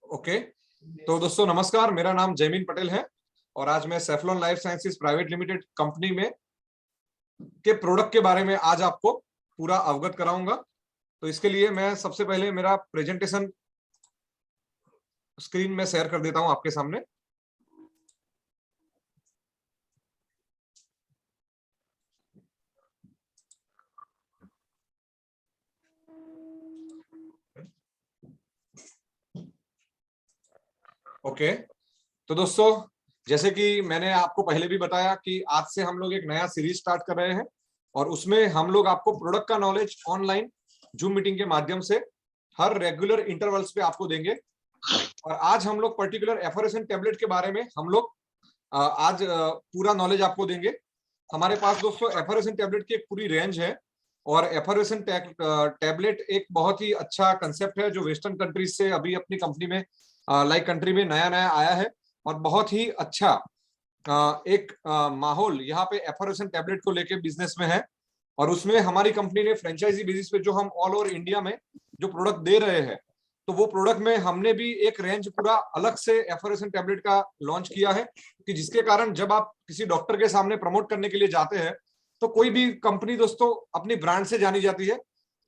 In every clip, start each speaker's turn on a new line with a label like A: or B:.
A: Okay, तो दोस्तों नमस्कार, मेरा नाम जयमीन पटेल है और आज मैं Seflon life sciences private limited company में के प्रोडक्ट के बारे में आज आपको पूरा अवगत कराऊंगा। तो इसके लिए मैं सबसे पहले मेरा प्रेजेंटेशन स्क्रीन में शेयर कर देता हूं आपके सामने। ओके, तो दोस्तों जैसे कि मैंने आपको पहले भी बताया कि आज से हम लोग एक नया सीरीज स्टार्ट कर रहे हैं और उसमें हम लोग आपको प्रोडक्ट का नॉलेज ऑनलाइन जूम मीटिंग के माध्यम से हर रेगुलर इंटरवल्स पे आपको देंगे। और आज हम लोग पर्टिकुलर एफोरेसन टैबलेट के बारे में हम लोग आज पूरा नॉलेज आपको देंगे। हमारे पास दोस्तों एफोरेसन टैबलेट की एक पूरी रेंज है और एफोरेसन टैबलेट एक बहुत ही अच्छा कंसेप्ट है जो वेस्टर्न कंट्रीज से अभी अपनी कंपनी में कंट्री में नया नया आया है और बहुत ही अच्छा एक माहौल यहाँ पे एफोरेसन टैबलेट को लेके बिजनेस में है। और उसमें हमारी कंपनी ने फ्रेंचाइजी बेसिस पे जो हम ऑल ओवर इंडिया में जो प्रोडक्ट दे रहे हैं, तो वो प्रोडक्ट में हमने भी एक रेंज पूरा अलग से एफोरेसन टैबलेट का लॉन्च किया है कि जिसके कारण जब आप किसी डॉक्टर के सामने प्रमोट करने के लिए जाते हैं तो कोई भी कंपनी दोस्तों अपनी ब्रांड से जानी जाती है,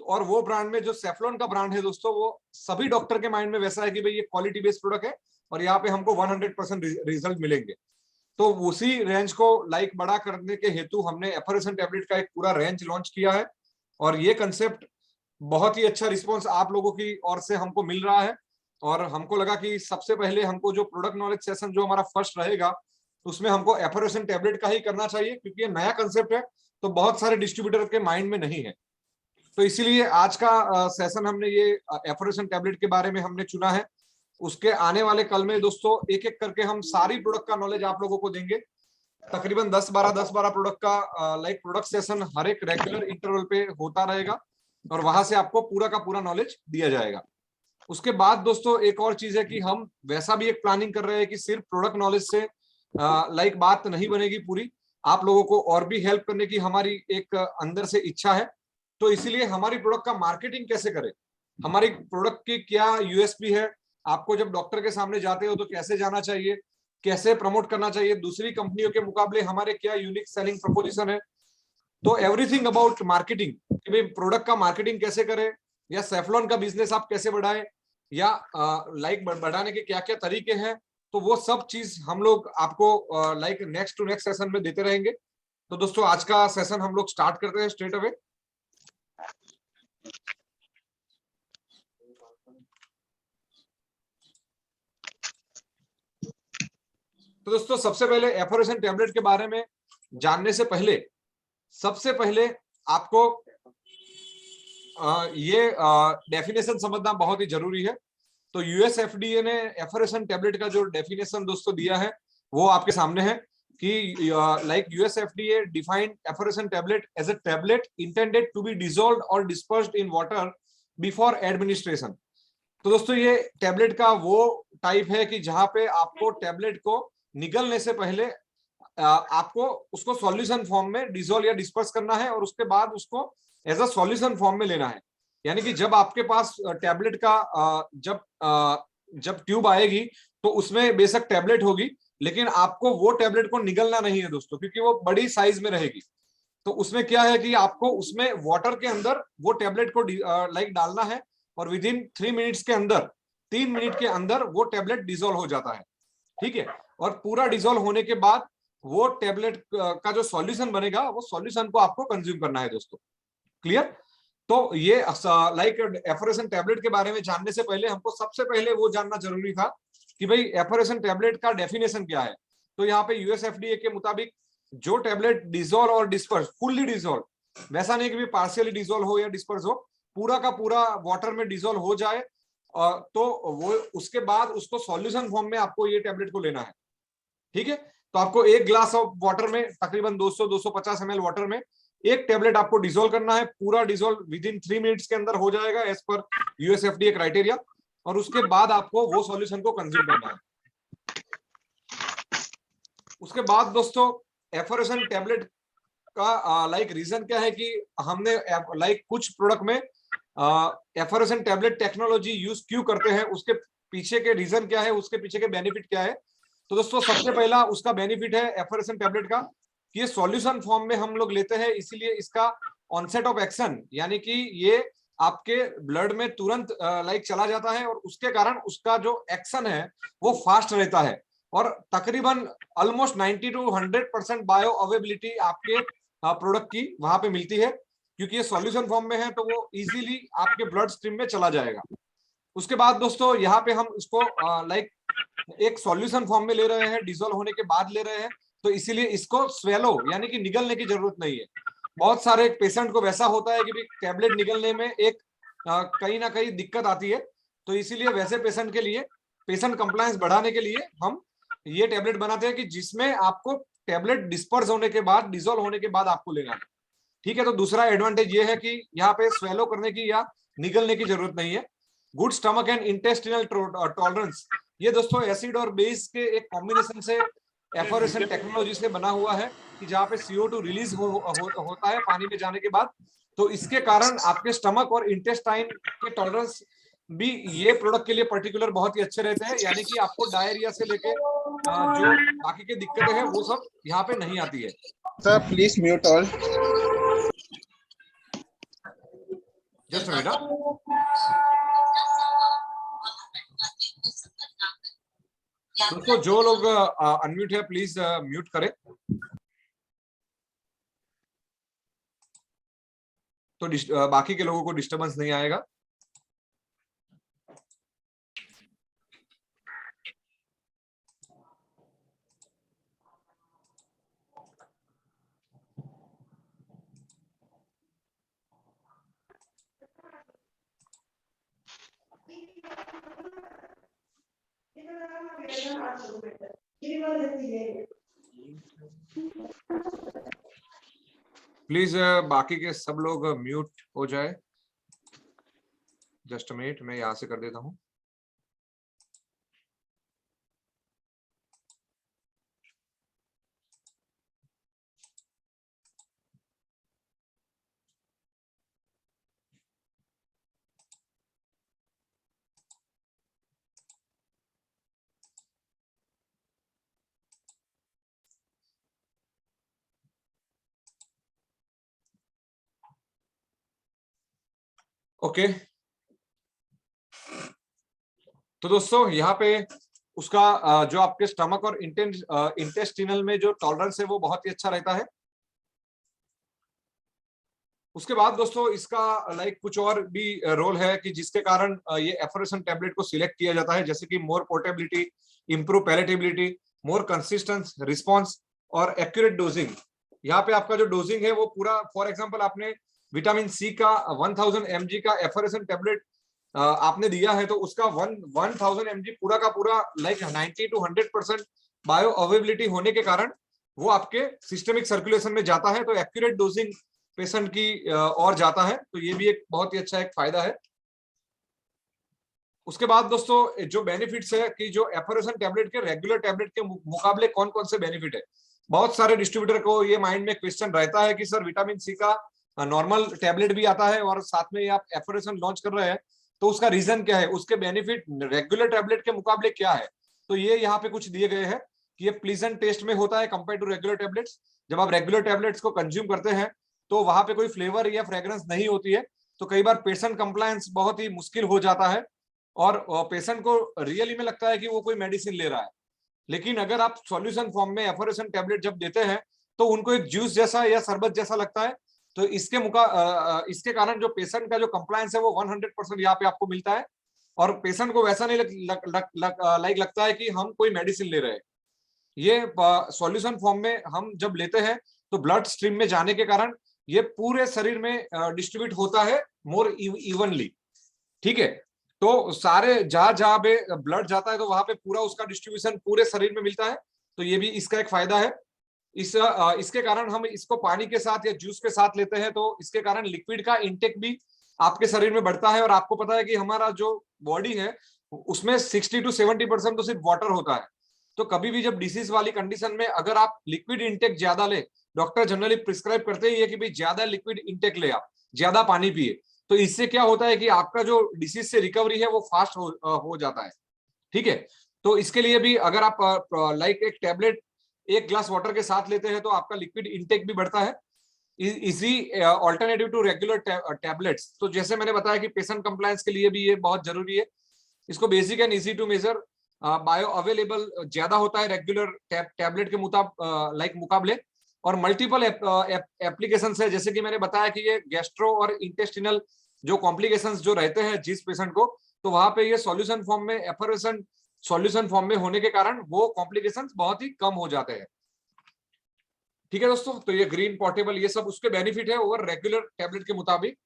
A: और वो ब्रांड में जो सेफ्लॉन का ब्रांड है दोस्तों, वो सभी डॉक्टर के माइंड में वैसा है कि भाई ये क्वालिटी बेस्ड प्रोडक्ट है और यहाँ पे हमको 100% रिजल्ट मिलेंगे। तो उसी रेंज को बड़ा करने के हेतु हमने एफोरेसन टैबलेट का एक पूरा रेंज लॉन्च किया है और ये कंसेप्ट बहुत ही अच्छा रिस्पॉन्स आप लोगों की ओर से हमको मिल रहा है। और हमको लगा कि सबसे पहले हमको जो प्रोडक्ट नॉलेज सेशन जो हमारा फर्स्ट रहेगा उसमें हमको एफोरेसन टैबलेट का ही करना चाहिए, क्योंकि ये नया कंसेप्ट है तो बहुत सारे डिस्ट्रीब्यूटर के माइंड में नहीं है। तो इसीलिए आज का सेशन हमने ये एफोरेसन टैबलेट के बारे में हमने चुना है। उसके आने वाले कल में दोस्तों एक एक करके हम सारी प्रोडक्ट का नॉलेज आप लोगों को देंगे। तकरीबन 10-12 प्रोडक्ट का प्रोडक्ट सेशन हर एक रेगुलर इंटरवल पे होता रहेगा और वहां से आपको पूरा का पूरा नॉलेज दिया जाएगा। उसके बाद दोस्तों एक और चीज है कि हम वैसा भी एक प्लानिंग कर रहे हैं कि सिर्फ प्रोडक्ट नॉलेज से बात नहीं बनेगी पूरी, आप लोगों को और भी हेल्प करने की हमारी एक अंदर से इच्छा है। तो इसीलिए हमारी प्रोडक्ट का मार्केटिंग कैसे करें, हमारी प्रोडक्ट की क्या यूएसपी है, आपको जब डॉक्टर के सामने जाते हो तो कैसे जाना चाहिए, कैसे प्रमोट करना चाहिए, दूसरी कंपनियों के मुकाबले हमारे क्या यूनिक सेलिंग प्रपोजिशन है। तो एवरीथिंग अबाउट मार्केटिंग कि भाई प्रोडक्ट का मार्केटिंग कैसे करें, या सेफ्लॉन का बिजनेस आप कैसे बढ़ाएं, या बढ़ाने के क्या क्या तरीके हैं, तो वो सब चीज हम लोग आपको नेक्स्ट टू नेक्स्ट सेशन में देते रहेंगे। तो दोस्तों आज का सेशन हम लोग स्टार्ट करते हैं स्ट्रेट अवे। तो दोस्तों सबसे पहले एफोरेसन टैबलेट के बारे में जानने से पहले सबसे पहले आपको ये डेफिनेशन समझना बहुत ही जरूरी है। तो यूएस एफडीए ने एफोरेसन टैबलेट का जो डेफिनेशन दोस्तों दिया है वो आपके सामने है कि US FDA defined effervescent tablet as a tablet intended to be dissolved और dispersed in water before administration. तो दोस्तों ये टैबलेट का वो टाइप है कि जहां पे आपको टैबलेट को निगलने से पहले आपको उसको सॉल्यूशन फॉर्म में डिसॉल्व या डिस्पर्स करना है और उसके बाद उसको एज अ सॉल्यूशन फॉर्म में लेना है। यानी कि जब आपके पास टैबलेट का जब ट्यूब आएगी तो उसमें बेशक टैबलेट होगी, लेकिन आपको वो टैबलेट को निगलना नहीं है दोस्तों, क्योंकि वो बड़ी साइज में रहेगी। तो उसमें क्या है कि आपको उसमें वाटर के अंदर वो टैबलेट को डालना है और विद इन 3 मिनट्स के अंदर 3 मिनट के अंदर वो टैबलेट डिसॉल्व हो जाता है। ठीक है, और पूरा डिसॉल्व होने के बाद वो टैबलेट का जो सॉल्यूशन बनेगा वो सॉल्यूशन को आपको कंज्यूम करना है दोस्तों। क्लियर? तो ये एफोरेसन टैबलेट के बारे में जानने से पहले हमको सबसे पहले वो जानना जरूरी था कि भाई एफोरेसन टैबलेट का डेफिनेशन क्या है। तो यहाँ पे यूएसएफडीए के मुताबिक जो टैबलेट डिसॉल्व और डिस्पर्स, फुल्ली डिसॉल्व, वैसा नहीं कि भी पार्शियली डिसॉल्व हो या डिस्पर्स हो, पूरा का पूरा वाटर में डिसॉल्व हो जाए, तो वो उसके बाद उसको सॉल्यूशन फॉर्म में आपको ये टैबलेट को लेना है। ठीक है, तो आपको एक ग्लास ऑफ वाटर में तकरीबन 200-250 ml वाटर में एक टैबलेट आपको डिसॉल्व करना है। पूरा डिसॉल्व विद इन 3 मिनट्स के अंदर हो जाएगा एज पर यूएसएफडीए क्राइटेरिया, और उसके बाद आपको वो सॉल्यूशन को कंज्यूम करना है। उसके बाद दोस्तों एफोरेसन टैबलेट का रीजन क्या है कि हमने कुछ प्रोडक्ट में एफोरेसन टैबलेट टेक्नोलॉजी यूज क्यों करते हैं, उसके पीछे के रीजन क्या है, उसके पीछे के बेनिफिट क्या है। तो दोस्तों सबसे पहला उसका बेनिफिट है एफोरेसन टैबलेट का, कि ये सॉल्यूशन फॉर्म में हम लोग लेते हैं, इसीलिए इसका ऑनसेट ऑफ एक्शन यानी कि ये आपके ब्लड में तुरंत लाइक चला जाता है, और उसके कारण उसका जो एक्शन है वो फास्ट रहता है, और तकरीबन ऑलमोस्ट 90 to 100% बायो अवेबिलिटी आपके प्रोडक्ट की वहां पे मिलती है, क्योंकि ये सॉल्यूशन फॉर्म में है तो वो इजीली आपके ब्लड स्ट्रीम में चला जाएगा। उसके बाद दोस्तों यहाँ पे हम उसको लाइक एक सॉल्यूशन फॉर्म में ले रहे हैं, डिजोल्व होने के बाद ले रहे हैं, तो इसीलिए इसको स्वेलो यानी कि निगलने की जरूरत नहीं है। बहुत सारे पेशेंट को वैसा होता है कि भाई टैबलेट निगलने में एक कहीं ना कहीं दिक्कत आती है, तो इसीलिए वैसे पेशेंट के लिए, पेशेंट कंप्लायंस बढ़ाने के लिए हम ये टैबलेट बनाते हैं कि जिसमें आपको टैबलेट डिस्पर्स होने के बाद, डिजोल्व होने के बाद आपको लेना है। ठीक है, तो दूसरा एडवांटेज ये है कि यहाँ पे स्वेलो करने की या निगलने की जरूरत नहीं है। Good stomach and intestinal tolerance, ये दोस्तों एसिड और बेस के एक कॉम्बिनेशन से एफोरेशन टेक्नोलॉजी से बना हुआ है, कि जहाँ पे CO2 रिलीज होता है पानी में जाने के बाद, तो इसके कारण आपके स्टमक और इंटेस्टाइन के टॉलरेंस भी ये प्रोडक्ट के लिए पर्टिकुलर बहुत ही अच्छे रहते हैं, यानी कि आपको डायरिया से लेके जो बाकी की दिक्कतें हैं वो सब यहाँ पे नहीं आती है।
B: Sir please mute all.
A: Just minute. दोस्तों जो लोग अनम्यूट है प्लीज म्यूट करें, तो बाकी के लोगों को डिस्टरबेंस नहीं आएगा। प्लीज बाकी के सब लोग म्यूट हो जाए। जस्ट मिनट, मैं यहां से कर देता हूं। ओके, तो दोस्तों यहाँ पे उसका जो आपके स्टमक और इंटेस्टिनल में जो टॉलरेंस है वो बहुत ही अच्छा रहता है। उसके बाद दोस्तों इसका लाइक कुछ और भी रोल है कि जिसके कारण ये एफोरेशन टैबलेट को सिलेक्ट किया जाता है, जैसे कि मोर पोर्टेबिलिटी, इंप्रूव पैलेटेबिलिटी, मोर कंसिस्टेंस रिस्पॉन्स और एक्यूरेट डोजिंग। यहाँ पे आपका जो डोजिंग है वो पूरा, फॉर एग्जांपल आपने विटामिन सी का 1000 mg का एफोरेशन टैबलेट आपने दिया है, तो उसका 1000 mg पूरा का पूरा लाइक 90 to 100% बायो अवेबिलिटी होने के कारण वो आपके सिस्टमिक सर्कुलेशन में जाता है, तो एक्यूरेट डोजिंग पेशेंट की और जाता है, तो ये भी एक बहुत ही अच्छा एक फायदा है। उसके बाद दोस्तों जो बेनिफिट्स है कि जो एफोरेशन टैबलेट के रेगुलर टैबलेट के मुकाबले कौन कौन से बेनिफिट है। बहुत सारे डिस्ट्रीब्यूटर को ये माइंड में क्वेश्चन रहता है कि सर विटामिन सी का नॉर्मल टैबलेट भी आता है और साथ में आप एफोरेशन लॉन्च कर रहे हैं, तो उसका रीजन क्या है, उसके बेनिफिट रेगुलर टैबलेट के मुकाबले क्या है। तो ये यहाँ पे कुछ दिए गए हैं कि ये प्लीजेंट टेस्ट में होता है कंपेयर टू रेगुलर टैबलेट्स। जब आप रेगुलर टैबलेट्स को कंज्यूम करते हैं तो वहां पे कोई फ्लेवर या फ्रेग्रेंस नहीं होती है, तो कई बार पेशेंट कंप्लायंस बहुत ही मुश्किल हो जाता है, और पेशेंट को रियली में लगता है कि वो कोई मेडिसिन ले रहा है। लेकिन अगर आप सॉल्यूशन फॉर्म में एफोरेशन टैबलेट जब देते हैं तो उनको एक जूस जैसा या शरबत जैसा लगता है, तो इसके कारण जो पेशेंट का जो कंप्लायंस है वो 100% यहाँ पे आपको मिलता है, और पेशेंट को वैसा नहीं लगता है कि हम कोई मेडिसिन ले रहे हैं। ये सॉल्यूशन फॉर्म में हम जब लेते हैं तो ब्लड स्ट्रीम में जाने के कारण ये पूरे शरीर में डिस्ट्रीब्यूट होता है मोर इवनली। ठीक है, तो सारे जहां जहां पे ब्लड जाता है तो वहां पे पूरा उसका डिस्ट्रीब्यूशन पूरे शरीर में मिलता है, तो ये भी इसका एक फायदा है। इसके कारण हम इसको पानी के साथ या जूस के साथ लेते हैं, तो इसके कारण लिक्विड का इंटेक भी आपके शरीर में बढ़ता है, और आपको पता है कि हमारा जो बॉडी है उसमें 60 to 70% तो सिर्फ वाटर होता है। तो कभी भी जब डिसीज वाली कंडीशन में अगर आप लिक्विड इंटेक ज्यादा ले, डॉक्टर जनरली प्रिस्क्राइब करते ही है कि भाई ज्यादा लिक्विड इंटेक ले, आप ज्यादा पानी पिए, तो इससे क्या होता है कि आपका जो डिसीज से रिकवरी है वो फास्ट हो जाता है। ठीक है, तो इसके लिए भी अगर आप लाइक एक टैबलेट 1 ग्लास वाटर के साथ लेते हैं तो आपका लिक्विड इनटेक भी बढ़ता है, easy alternative to regular tablets. तो जैसे मैंने बताया कि पेशेंट कंप्लायंस के लिए भी ये बहुत जरूरी है। इसको basic and easy to measure, bioavailable ज्यादा होता है रेगुलर टैबलेट के मुकाबले, और मल्टीपल एप्लीकेशन है। जैसे कि मैंने बताया कि ये गैस्ट्रो और इंटेस्टिनल जो कॉम्प्लिकेशंस जो रहते हैं जिस पेशेंट को, तो वहां पे ये सॉल्यूशन फॉर्म में, एफर्वेसेंट सॉल्यूशन फॉर्म में होने के कारण वो कॉम्प्लिकेशंस बहुत ही कम हो जाते हैं। ठीक है दोस्तों, तो ये ग्रीन पोर्टेबल, ये सब उसके बेनिफिट है ओवर रेगुलर टैबलेट के मुताबिक।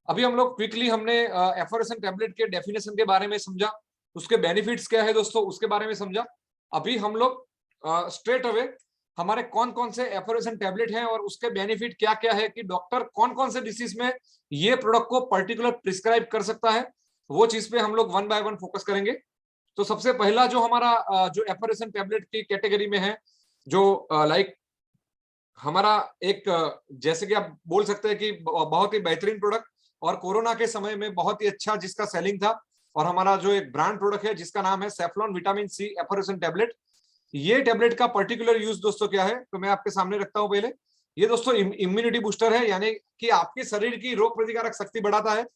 A: अभी हम लोग क्विकली हमने एफर्वेसेंट टैबलेट के डेफिनेशन के बारे में समझा, उसके बेनिफिट्स क्या है दोस्तों उसके बारे में समझा। अभी हम लोग स्ट्रेट अवे हमारे कौन कौन से एफर्वेसेंट टैबलेट हैं और उसके बेनिफिट क्या क्या है, कि डॉक्टर कौन कौन से डिसीज में ये प्रोडक्ट को पर्टिकुलर प्रिस्क्राइब कर सकता है, वो चीज पे हम लोग वन बाय वन फोकस करेंगे। तो सबसे पहला जो हमारा जो एफर्वेसेंट टैबलेट की कैटेगरी में है, जो लाइक हमारा एक जैसे कि आप बोल सकते हैं कि बहुत ही बेहतरीन प्रोडक्ट और कोरोना के समय में बहुत ही अच्छा जिसका सेलिंग था, और हमारा जो एक ब्रांड प्रोडक्ट है जिसका नाम है सेफ्लॉन विटामिन सी एफर्वेसेंट टैबलेट। ये टैबलेट का पर्टिकुलर यूज दोस्तों क्या है, तो मैं आपके सामने रखता हूं पहले। ये दोस्तों इम्यूनिटी बूस्टर है, यानी कि आपके शरीर की रोग प्रतिकारक शक्ति बढ़ाता है।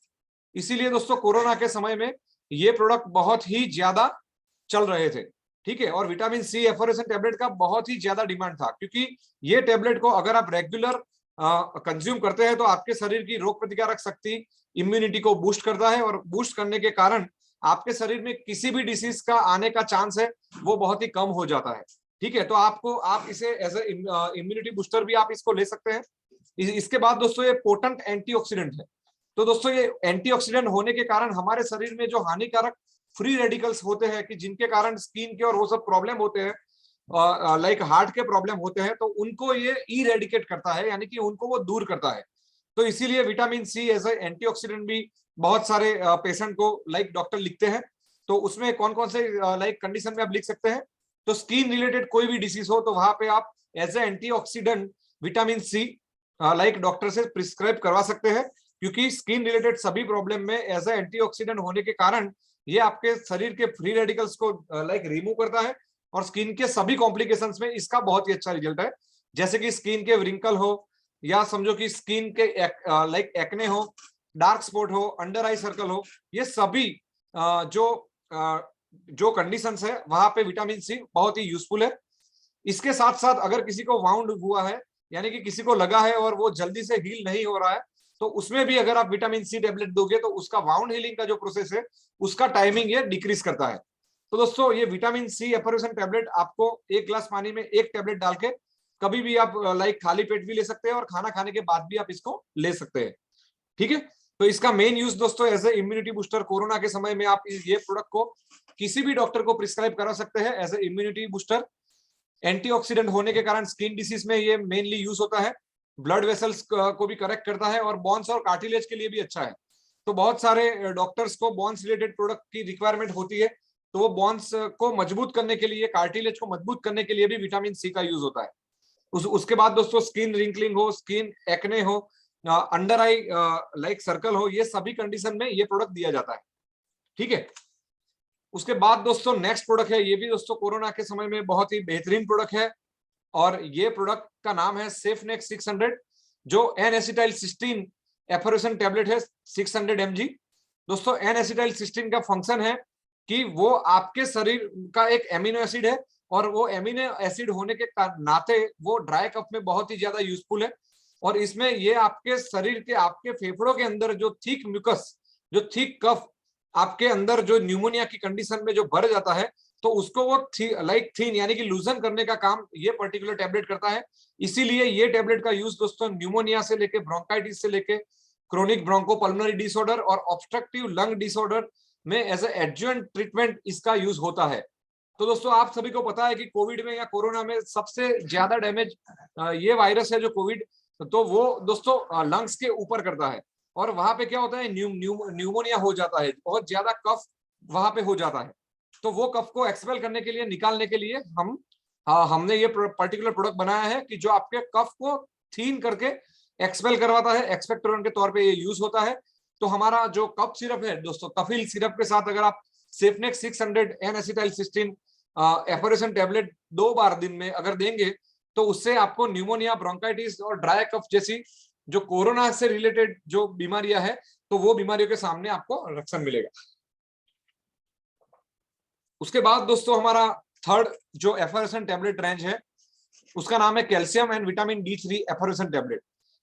A: इसीलिए दोस्तों कोरोना के समय में ये प्रोडक्ट बहुत ही ज्यादा चल रहे थे। ठीक है, और विटामिन सी एफर्वेसेंट टैबलेट का बहुत ही ज्यादा डिमांड था, क्योंकि ये टैबलेट को अगर आप रेगुलर कंज्यूम करते हैं तो आपके शरीर की रोग प्रतिकारक शक्ति, इम्यूनिटी को बूस्ट करता है, और बूस्ट करने के कारण आपके शरीर में किसी भी डिसीज का आने का चांस है वो बहुत ही कम हो जाता है। ठीक है, तो आप इसे एज ए इम्यूनिटी बूस्टर भी आप इसको ले सकते हैं। इसके बाद दोस्तों ये पोटेंट एंटीऑक्सीडेंट है। तो दोस्तों ये एंटीऑक्सीडेंट होने के कारण हमारे शरीर में जो हानिकारक फ्री रेडिकल्स होते हैं, कि जिनके कारण स्किन के और वो सब प्रॉब्लम होते हैं, लाइक हार्ट के प्रॉब्लम होते हैं, तो उनको ये इरेडिकेट करता है, यानी कि उनको वो दूर करता है। तो इसीलिए vitamin C as a antioxidant भी बहुत सारे पेशेंट को लाइक डॉक्टर लिखते हैं। तो उसमें कौन कौन से लाइक कंडीशन में आप लिख सकते हैं, तो स्किन रिलेटेड कोई भी डिसीज हो तो वहां पे आप as a antioxidant vitamin C like doctor से प्रिस्क्राइब करवा सकते हैं, क्योंकि स्किन रिलेटेड सभी प्रॉब्लम में एज ए एंटीऑक्सीडेंट होने के कारण ये आपके शरीर के फ्री रेडिकल्स को लाइक रिमूव करता है, और स्किन के सभी कॉम्प्लिकेशंस में इसका बहुत ही अच्छा रिजल्ट है। जैसे कि स्किन के व्रिंकल हो, या समझो कि स्किन के लाइक एक्ने हो, डार्क स्पॉट हो, अंडर आई सर्कल हो, ये सभी जो कंडीशंस है वहां पे विटामिन सी बहुत ही यूजफुल है। इसके साथ साथ अगर किसी को वाउंड हुआ है, यानी कि किसी को लगा है और वो जल्दी से हील नहीं हो रहा है, तो उसमें भी अगर आप विटामिन सी टैबलेट दोगे तो उसका वाउंड हीलिंग का जो प्रोसेस है उसका टाइमिंग ये डिक्रीज करता है। तो दोस्तों ये विटामिन सी एफर्वेसेंट टैबलेट आपको 1 ग्लास पानी में 1 टैबलेट डाल के कभी भी आप लाइक खाली पेट भी ले सकते हैं, और खाना खाने के बाद भी आप इसको ले सकते हैं। ठीक है, तो इसका मेन यूज दोस्तों as a immunity booster, corona के समय में आप ये प्रोडक्ट को किसी भी डॉक्टर को प्रिस्क्राइब करा सकते हैं as a immunity booster. Antioxidant होने के कारण स्किन डिसीज में ये मेनली यूज होता है, ब्लड वेसल्स को भी करेक्ट करता है, और बोन्स और कार्टिलेज के लिए भी अच्छा है। तो बहुत सारे डॉक्टर्स को बोन्स रिलेटेड प्रोडक्ट की रिक्वायरमेंट होती है, तो वो बोन्स को मजबूत करने के लिए, कार्टिलेज को मजबूत करने के लिए भी विटामिन सी का यूज होता है। उसके बाद दोस्तों स्किन रिंकलिंग हो, स्किन एक्ने हो, अंडर आई लाइक सर्कल हो, ये सभी कंडीशन में ये प्रोडक्ट दिया जाता है। ठीक है, उसके बाद दोस्तों नेक्स्ट प्रोडक्ट है, ये भी दोस्तों कोरोना के समय में बहुत ही बेहतरीन प्रोडक्ट है, और ये प्रोडक्ट का नाम है सेफनेक्स 600, जो N acetyl cysteine effervescent tablet है 600 mg। दोस्तों एन एसिटाइल सिस्टीन का फंक्शन है कि वो आपके शरीर का एक एमिनो एसिड है, और वो एमिनो एसिड होने के नाते वो ड्राई कफ में बहुत ही ज्यादा यूजफुल है। और इसमें ये आपके शरीर के, आपके फेफड़ों के अंदर जो थिक म्यूकस, जो थिक कफ आपके अंदर जो न्यूमोनिया की कंडीशन में जो भर जाता है, तो उसको वो लाइक थिन यानी कि लूजन करने का काम ये पर्टिकुलर टैबलेट करता है। इसीलिए ये टैबलेट का यूज दोस्तों न्यूमोनिया से लेके, ब्रोंकाइटिस से लेके, क्रोनिक ब्रोंकोपल्मोनरी डिसऑर्डर और ऑब्स्ट्रक्टिव लंग डिसऑर्डर में एज ए एडजुवेंट ट्रीटमेंट इसका यूज होता है। तो दोस्तों आप सभी को पता है कि कोविड में या कोरोना में सबसे ज्यादा डैमेज ये वायरस है जो कोविड, तो वो दोस्तों लंग्स के ऊपर करता है, और वहां पे क्या होता है, न्यूमोनिया हो जाता है, बहुत ज्यादा कफ वहां पे हो जाता है। तो वो कफ को एक्सपेल करने के लिए, निकालने के लिए हमने ये पर्टिकुलर प्रोडक्ट बनाया है कि जो आपके कफ को थीन करके एक्सपेल करवाता है, एक्सपेक्टोरेंट के तौर पे ये यूज होता है। तो हमारा जो कफ सिरप है दोस्तों, कफिल सिरप के साथ अगर आप सेफनेक 600 एन एसिटाइलसिस्टीन एफोरेशन टेबलेट 2 बार दिन में अगर देंगे तो उससे आपको न्यूमोनिया, ब्रोंकाइटिस और ड्राई कफ जैसी जो कोरोना से रिलेटेड जो बीमारियां है तो वो बीमारियों के सामने आपको रक्षण मिलेगा। उसके बाद दोस्तों हमारा थर्ड जो एफोरेशन टेबलेट रेंज है उसका नाम है calcium and vitamin D3 effervescent tablet.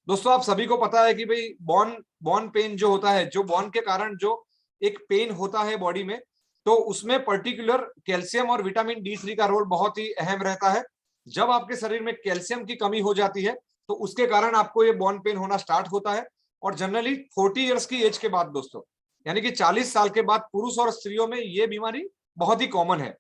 A: दोस्तों आप सभी को पता है कि भाई बॉर्न पेन जो होता है, जो बॉर्न के कारण जो एक पेन होता है बॉडी में, तो उसमें पर्टिकुलर कैल्शियम और विटामिन D3 का रोल बहुत ही अहम रहता है। जब आपके शरीर में कैल्शियम की कमी हो जाती है तो उसके कारण आपको ये बॉर्न पेन होना स्टार्ट होता है। और जनरली 40 इयर्स की एज के बाद दोस्तों, यानी कि 40 साल के बाद पुरुष और स्त्रियों में ये बीमारी बहुत ही कॉमन है।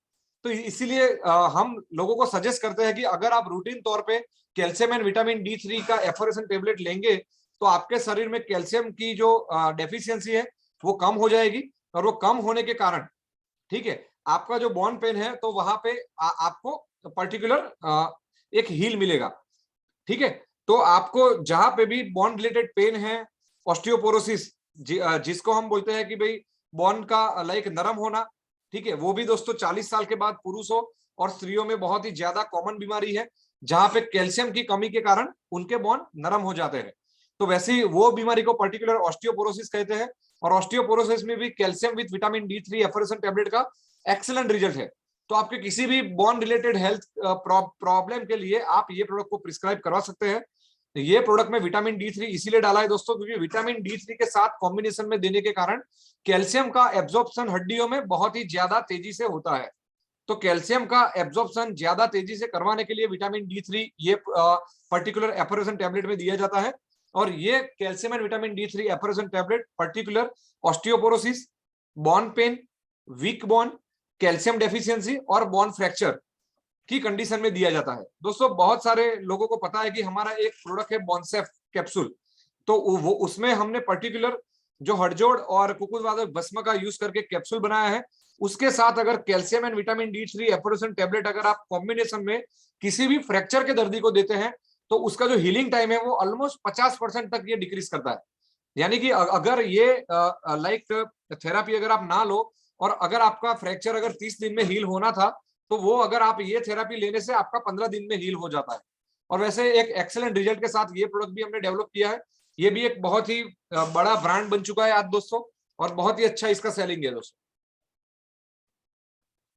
A: तो इसीलिए हम लोगों को सजेस्ट करते हैं कि अगर आप रूटीन तौर पे कैल्शियम एंड विटामिन D3 का एफोरेशन टेबलेट लेंगे तो आपके शरीर में कैल्शियम की जो डेफिशिएंसी है वो कम हो जाएगी, और वो कम होने के कारण, ठीक है, आपका जो बॉर्न पेन है तो वहां पे आपको पर्टिकुलर एक हील मिलेगा। ठीक है, तो आपको जहां पे भी बॉर्न रिलेटेड पेन है, ऑस्टियोपोरोसिस जिसको हम बोलते हैं कि भाई बॉर्न का लाइक नरम होना, ठीक है, वो भी दोस्तों 40 साल के बाद पुरुषों और स्त्रियों में बहुत ही ज्यादा कॉमन बीमारी है, जहां पे कैल्शियम की कमी के कारण उनके बॉन नरम हो जाते हैं। तो वैसे ही वो बीमारी को पर्टिकुलर ऑस्टियोपोरोसिस कहते हैं, और ऑस्टियोपोरोसिस में भी calcium with vitamin D3 effervescent tablet का एक्सीलेंट रिजल्ट है। तो आपके किसी भी बॉन रिलेटेड हेल्थ प्रॉब्लम के लिए आप ये प्रोडक्ट को प्रिस्क्राइब करवा सकते हैं। ये प्रोडक्ट में विटामिन D3 इसीलिए डाला है दोस्तों क्योंकि विटामिन D3 के साथ कॉम्बिनेशन में देने के कारण कैल्शियम का एब्जॉर्प्शन हड्डियों में बहुत ही ज्यादा तेजी से होता है। तो कैल्शियम का एब्जॉर्प्शन ज्यादा तेजी से करवाने के लिए विटामिन D3 ये पर्टिकुलर एफोरेशन टेबलेट में दिया जाता है। और ये calcium and vitamin D3 effervescent tablet particular osteoporosis, bone pain, weak bone, calcium deficiency और बॉन फ्रैक्चर की कंडीशन में दिया जाता है। दोस्तों बहुत सारे लोगों को पता है कि हमारा एक प्रोडक्ट है बॉन्सेफ कैप्सूल, तो वो उसमें हमने पर्टिकुलर जो हड़जोड़ और कुकुरवादक भस्म का यूज करके कैप्सूल बनाया है। उसके साथ अगर calcium and vitamin D3 effervescent tablet अगर आप कॉम्बिनेशन में किसी भी फ्रैक्चर के दर्दी को देते हैं तो उसका जो हीलिंग टाइम है वो ऑलमोस्ट 50% तक ये डिक्रीज करता है। यानी कि अगर ये लाइक थेरापी अगर आप ना लो और अगर आपका फ्रैक्चर अगर 30 दिन में हील होना था तो वो अगर आप ये थेरापी लेने से आपका 15 दिन में हील हो जाता है। और वैसे एक एक्सीलेंट रिजल्ट के साथ ये प्रोडक्ट भी हमने डेवलप किया है। ये भी एक बहुत ही बड़ा ब्रांड बन चुका है आज दोस्तों, और बहुत ही अच्छा इसका सेलिंग है दोस्तों।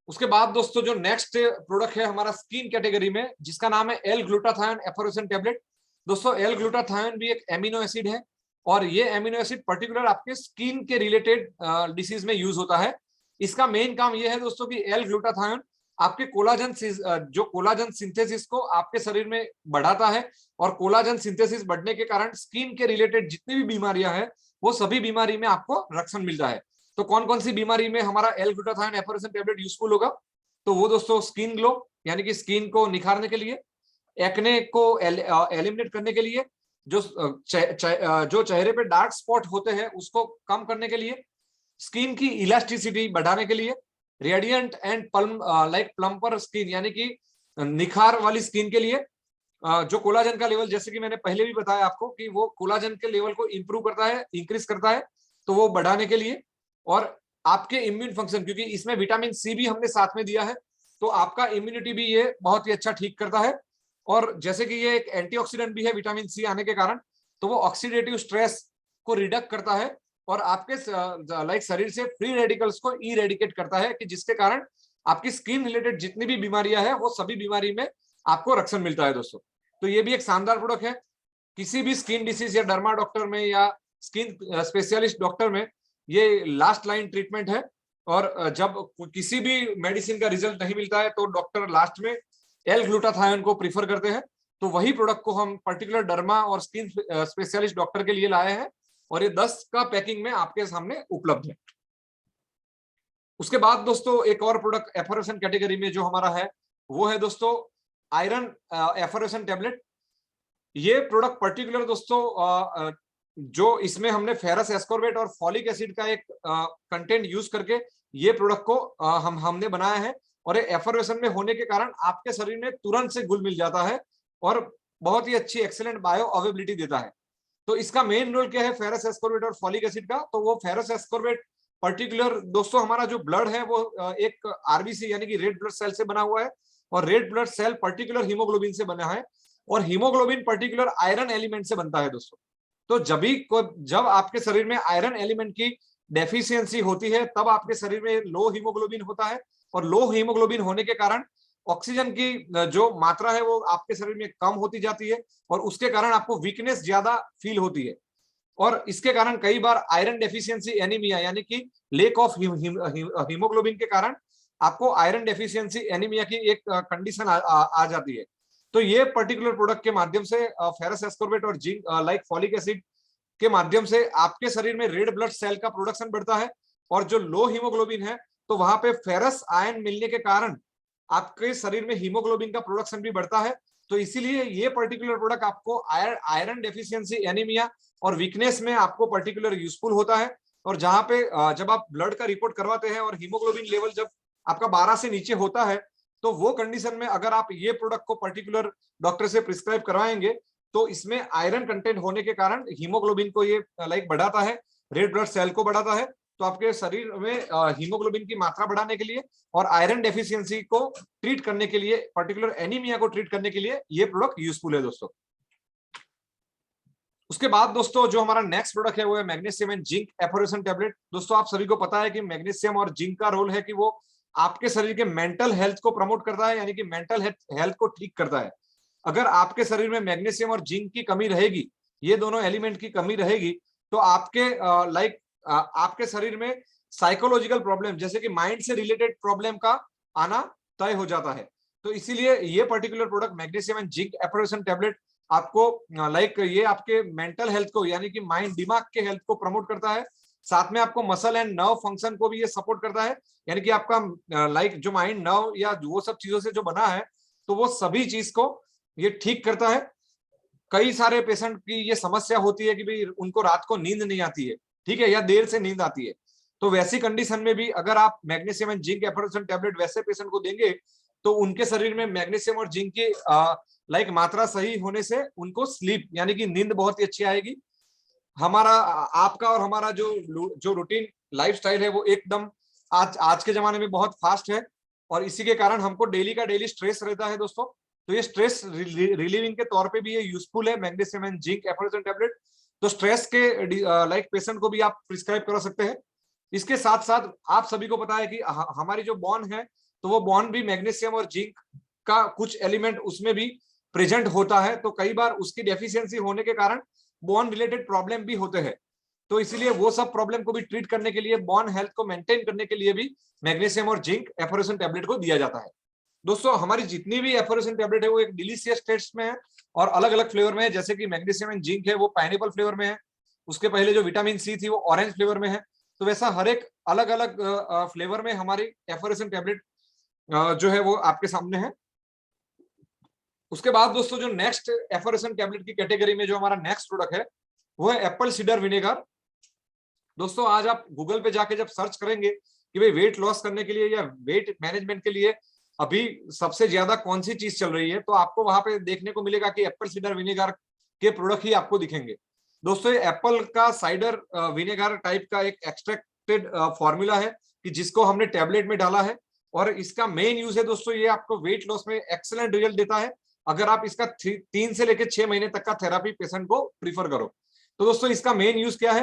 A: उसके बाद दोस्तों जो नेक्स्ट प्रोडक्ट है हमारा स्किन कैटेगरी में, जिसका नाम है L-ग्लूटाथायोन एफोरेशन टेबलेट। दोस्तों L-ग्लूटाथायोन भी एक एमिनो एसिड है, और ये एमिनो एसिड पर्टिकुलर आपके स्किन के रिलेटेड डिसीज में यूज होता है। इसका मेन काम ये है दोस्तों कि L-ग्लूटाथायोन आपके कोलाजन जो कोलाजन सिंथेसिस को आपके शरीर में बढ़ाता है, और कोलाजन सिंथेसिस बढ़ने के कारण स्किन के रिलेटेड जितनी भी बीमारियां हैं वो सभी बीमारी में आपको रक्षण मिलता है। तो कौन कौन सी बीमारी में हमारा L-ग्लूटाथायोन एफोरेशन टेबलेट यूजफुल होगा? तो वो दोस्तों स्किन ग्लो यानी कि स्किन को निखारने के लिए, एक्ने को एलिमिनेट करने के लिए, जो चेहरे पे डार्क स्पॉट होते हैं उसको कम करने के लिए, स्किन की इलास्टिसिटी बढ़ाने के लिए, रेडिएंट एंड प्लम्पर स्किन यानी कि निखार वाली स्किन के लिए, जो कोलाजन का लेवल, जैसे कि मैंने पहले भी बताया आपको कि वो कोलाजन के लेवल को इंप्रूव करता है, इंक्रीज करता है, तो वो बढ़ाने के लिए, और आपके इम्यून फंक्शन, क्योंकि इसमें विटामिन सी भी हमने साथ में दिया है, तो आपका इम्यूनिटी भी ये बहुत ही अच्छा ठीक करता है। और जैसे कि ये एक एंटीऑक्सीडेंट भी है विटामिन सी आने के कारण, तो वो ऑक्सीडेटिव स्ट्रेस को रिडक्ट करता है और आपके शरीर से फ्री रेडिकल्स को इरेडिकेट करता है, कि जिसके कारण आपकी स्किन रिलेटेड जितनी भी बीमारियां हैं वो सभी बीमारी में आपको रक्षण मिलता है दोस्तों। तो ये भी एक शानदार प्रोडक्ट है। किसी भी स्किन डिसीज या डर्मा डॉक्टर में या स्किन स्पेशलिस्ट डॉक्टर में ये लास्ट लाइन ट्रीटमेंट है, और जब किसी भी मेडिसिन का रिजल्ट नहीं मिलता है तो डॉक्टर लास्ट में L-ग्लूटाथायोन को प्रीफर करते हैं। तो वही प्रोडक्ट को हम पर्टिकुलर डर्मा और स्किन स्पेशलिस्ट डॉक्टर के लिए लाए हैं, और ये 10 का पैकिंग में आपके सामने उपलब्ध है। उसके बाद दोस्तों एक और प्रोडक्ट एफोरेशन कैटेगरी में जो हमारा है वो है दोस्तों आयरन एफोरेशन टेबलेट। ये प्रोडक्ट पर्टिकुलर दोस्तों जो इसमें हमने फेरस एस्कॉर्बेट और फॉलिक एसिड का एक कंटेंट यूज करके ये प्रोडक्ट को हमने बनाया है, और ये एफोरेशन में होने के कारण आपके शरीर में तुरंत से घुल मिल जाता है और बहुत ही अच्छी एक्सीलेंट बायो अवेलेबिलिटी देता है। तो इसका मेन रोल क्या है फेरस एस्कॉर्बेट और फॉलिक एसिड का? तो वो फेरस एस्कॉर्बेट पर्टिकुलर दोस्तों हमारा जो ब्लड है वो एक आरबीसी यानी कि रेड ब्लड सेल से बना हुआ है, और red blood cell particular haemoglobin से बना है, और हीमोग्लोबिन पर्टिकुलर आयरन एलिमेंट से बनता है दोस्तों। तो जब आपके शरीर में आयरन एलिमेंट की डेफिशिएंसी होती है तब आपके शरीर में लो हीमोग्लोबिन होता है, और लो हीमोग्लोबिन होने के कारण ऑक्सीजन की जो मात्रा है वो आपके शरीर में कम होती जाती है, और उसके कारण आपको वीकनेस ज्यादा फील होती है, और इसके कारण कई बार आयरन डेफिशिएंसी एनीमिया यानी कि लेक ऑफ हीमोग्लोबिन के कारण आपको आयरन डेफिशिएंसी एनीमिया की एक कंडीशन आ जाती है। तो ये पर्टिकुलर प्रोडक्ट के माध्यम से फेरस एस्कॉर्बिट और जिंक लाइक फॉलिक एसिड के माध्यम से आपके शरीर में रेड ब्लड सेल का प्रोडक्शन बढ़ता है, और जो लो हीमोग्लोबिन है तो वहां पे फेरस आयन मिलने के कारण आपके शरीर में हीमोग्लोबिन का प्रोडक्शन भी बढ़ता है। तो इसीलिए ये पर्टिकुलर प्रोडक्ट आपको आयरन डेफिशिएंसी एनीमिया और वीकनेस में आपको पर्टिकुलर यूजफुल होता है। और जहां पे जब आप ब्लड का रिपोर्ट करवाते हैं और हीमोग्लोबिन लेवल जब आपका 12 से नीचे होता है, तो वो कंडीशन में अगर आप ये प्रोडक्ट को पर्टिकुलर डॉक्टर से प्रिस्क्राइब करवाएंगे तो इसमें आयरन कंटेंट होने के कारण हीमोग्लोबिन को ये लाइक बढ़ाता है, रेड ब्लड सेल को बढ़ाता है। तो आपके शरीर में हीमोग्लोबिन की मात्रा बढ़ाने के लिए और आयरन डेफिशिएंसी को ट्रीट करने के लिए, पर्टिकुलर एनीमिया को ट्रीट करने के लिए ये प्रोडक्ट यूजफुल है दोस्तों। उसके बाद दोस्तों जो हमारा नेक्स्ट प्रोडक्ट है वो है magnesium and zinc effervescent tablet. दोस्तों आप सभी को पता है कि मैग्नीशियम और जिंक का रोल है कि वो आपके शरीर के मेंटल हेल्थ को प्रमोट करता है, यानी कि मेंटल हेल्थ को ठीक करता है। अगर आपके शरीर में मैग्नीशियम और जिंक की कमी रहेगी, ये दोनों एलिमेंट की कमी रहेगी, तो आपके आपके शरीर में साइकोलॉजिकल प्रॉब्लम जैसे कि माइंड से रिलेटेड प्रॉब्लम का आना तय हो जाता है। तो इसीलिए ये particular product magnesium and zinc effervescent tablet आपको ये आपके मेंटल हेल्थ को यानी कि माइंड दिमाग के हेल्थ को प्रमोट करता है, साथ में आपको मसल एंड नर्व फंक्शन को भी ये सपोर्ट करता है, यानी कि आपका जो माइंड नर्व या वो सब चीजों से जो बना है तो वो सभी चीज को ये ठीक करता है। कई सारे पेशेंट की ये समस्या होती है कि भाई उनको रात को नींद नहीं आती है, ठीक है, या देर से नींद आती है। तो वैसी कंडीशन में भी अगर आप magnesium and zinc effervescent tablet वैसे पेशेंट को देंगे तो उनके शरीर में मैग्नीशियम और जिंक की मात्रा सही होने से उनको स्लीप यानी कि नींद बहुत ही अच्छी आएगी। हमारा आपका और हमारा जो रूटीन लाइफस्टाइल है वो एकदम आज के जमाने में बहुत फास्ट है, और इसी के कारण हमको डेली का डेली स्ट्रेस रहता है दोस्तों। तो ये स्ट्रेस रिलीविंग के तौर पे भी ये यूजफुल है magnesium and zinc effervescent tablet. तो स्ट्रेस के पेशेंट को भी आप प्रिस्क्राइब करा सकते हैं। इसके साथ साथ आप सभी को पता है कि हमारी जो बॉन है तो वो बॉन भी मैग्नीशियम और जिंक का कुछ एलिमेंट उसमें भी प्रेजेंट होता है, तो कई बार उसकी डेफिशिएंसी होने के कारण बॉन रिलेटेड प्रॉब्लम भी होते हैं। तो इसीलिए वो सब प्रॉब्लम को भी ट्रीट करने के लिए, बॉन हेल्थ को मेंटेन करने के लिए भी मैग्नीशियम और जिंक एफोरेशन टैबलेट को दिया जाता है। दोस्तों हमारी जितनी भी एफोरेशन टैबलेट है वो एक डिलीशियस टेस्ट में है और अलग अलग फ्लेवर में है। जैसे कि मैग्नीशियम एंड जिंक है वो पाइनएप्पल फ्लेवर में है, उसके पहले जो विटामिन सी थी वो ऑरेंज फ्लेवर में है। तो वैसा हर एक अलग अलग फ्लेवर में हमारी एफोरेशन टैबलेट जो है वो आपके सामने है। उसके बाद दोस्तों जो नेक्स्ट एफोरेशन टैबलेट की कैटेगरी में जो हमारा नेक्स्ट प्रोडक्ट है वो है एप्पल सीडर विनेगर। दोस्तों आज आप गूगल पे जाके जब सर्च करेंगे कि भाई वेट लॉस करने के लिए या वेट मैनेजमेंट के लिए अभी सबसे ज्यादा कौन सी चीज चल रही है, तो आपको वहां पे देखने को मिलेगा कि एप्पल सीडर विनेगर के प्रोडक्ट ही आपको दिखेंगे। दोस्तों ये एप्पल का साइडर विनेगर टाइप का एक एक्सट्रैक्टेड फॉर्मूला है कि जिसको हमने टैबलेट में डाला है, और इसका मेन यूज है दोस्तों ये आपको वेट लॉस में एक्सेलेंट रिजल्ट देता है अगर आप इसका 3 से लेकर 6 महीने तक का थेरापी पेशेंट को प्रीफर करो। तो दोस्तों इसका मेन यूज क्या है,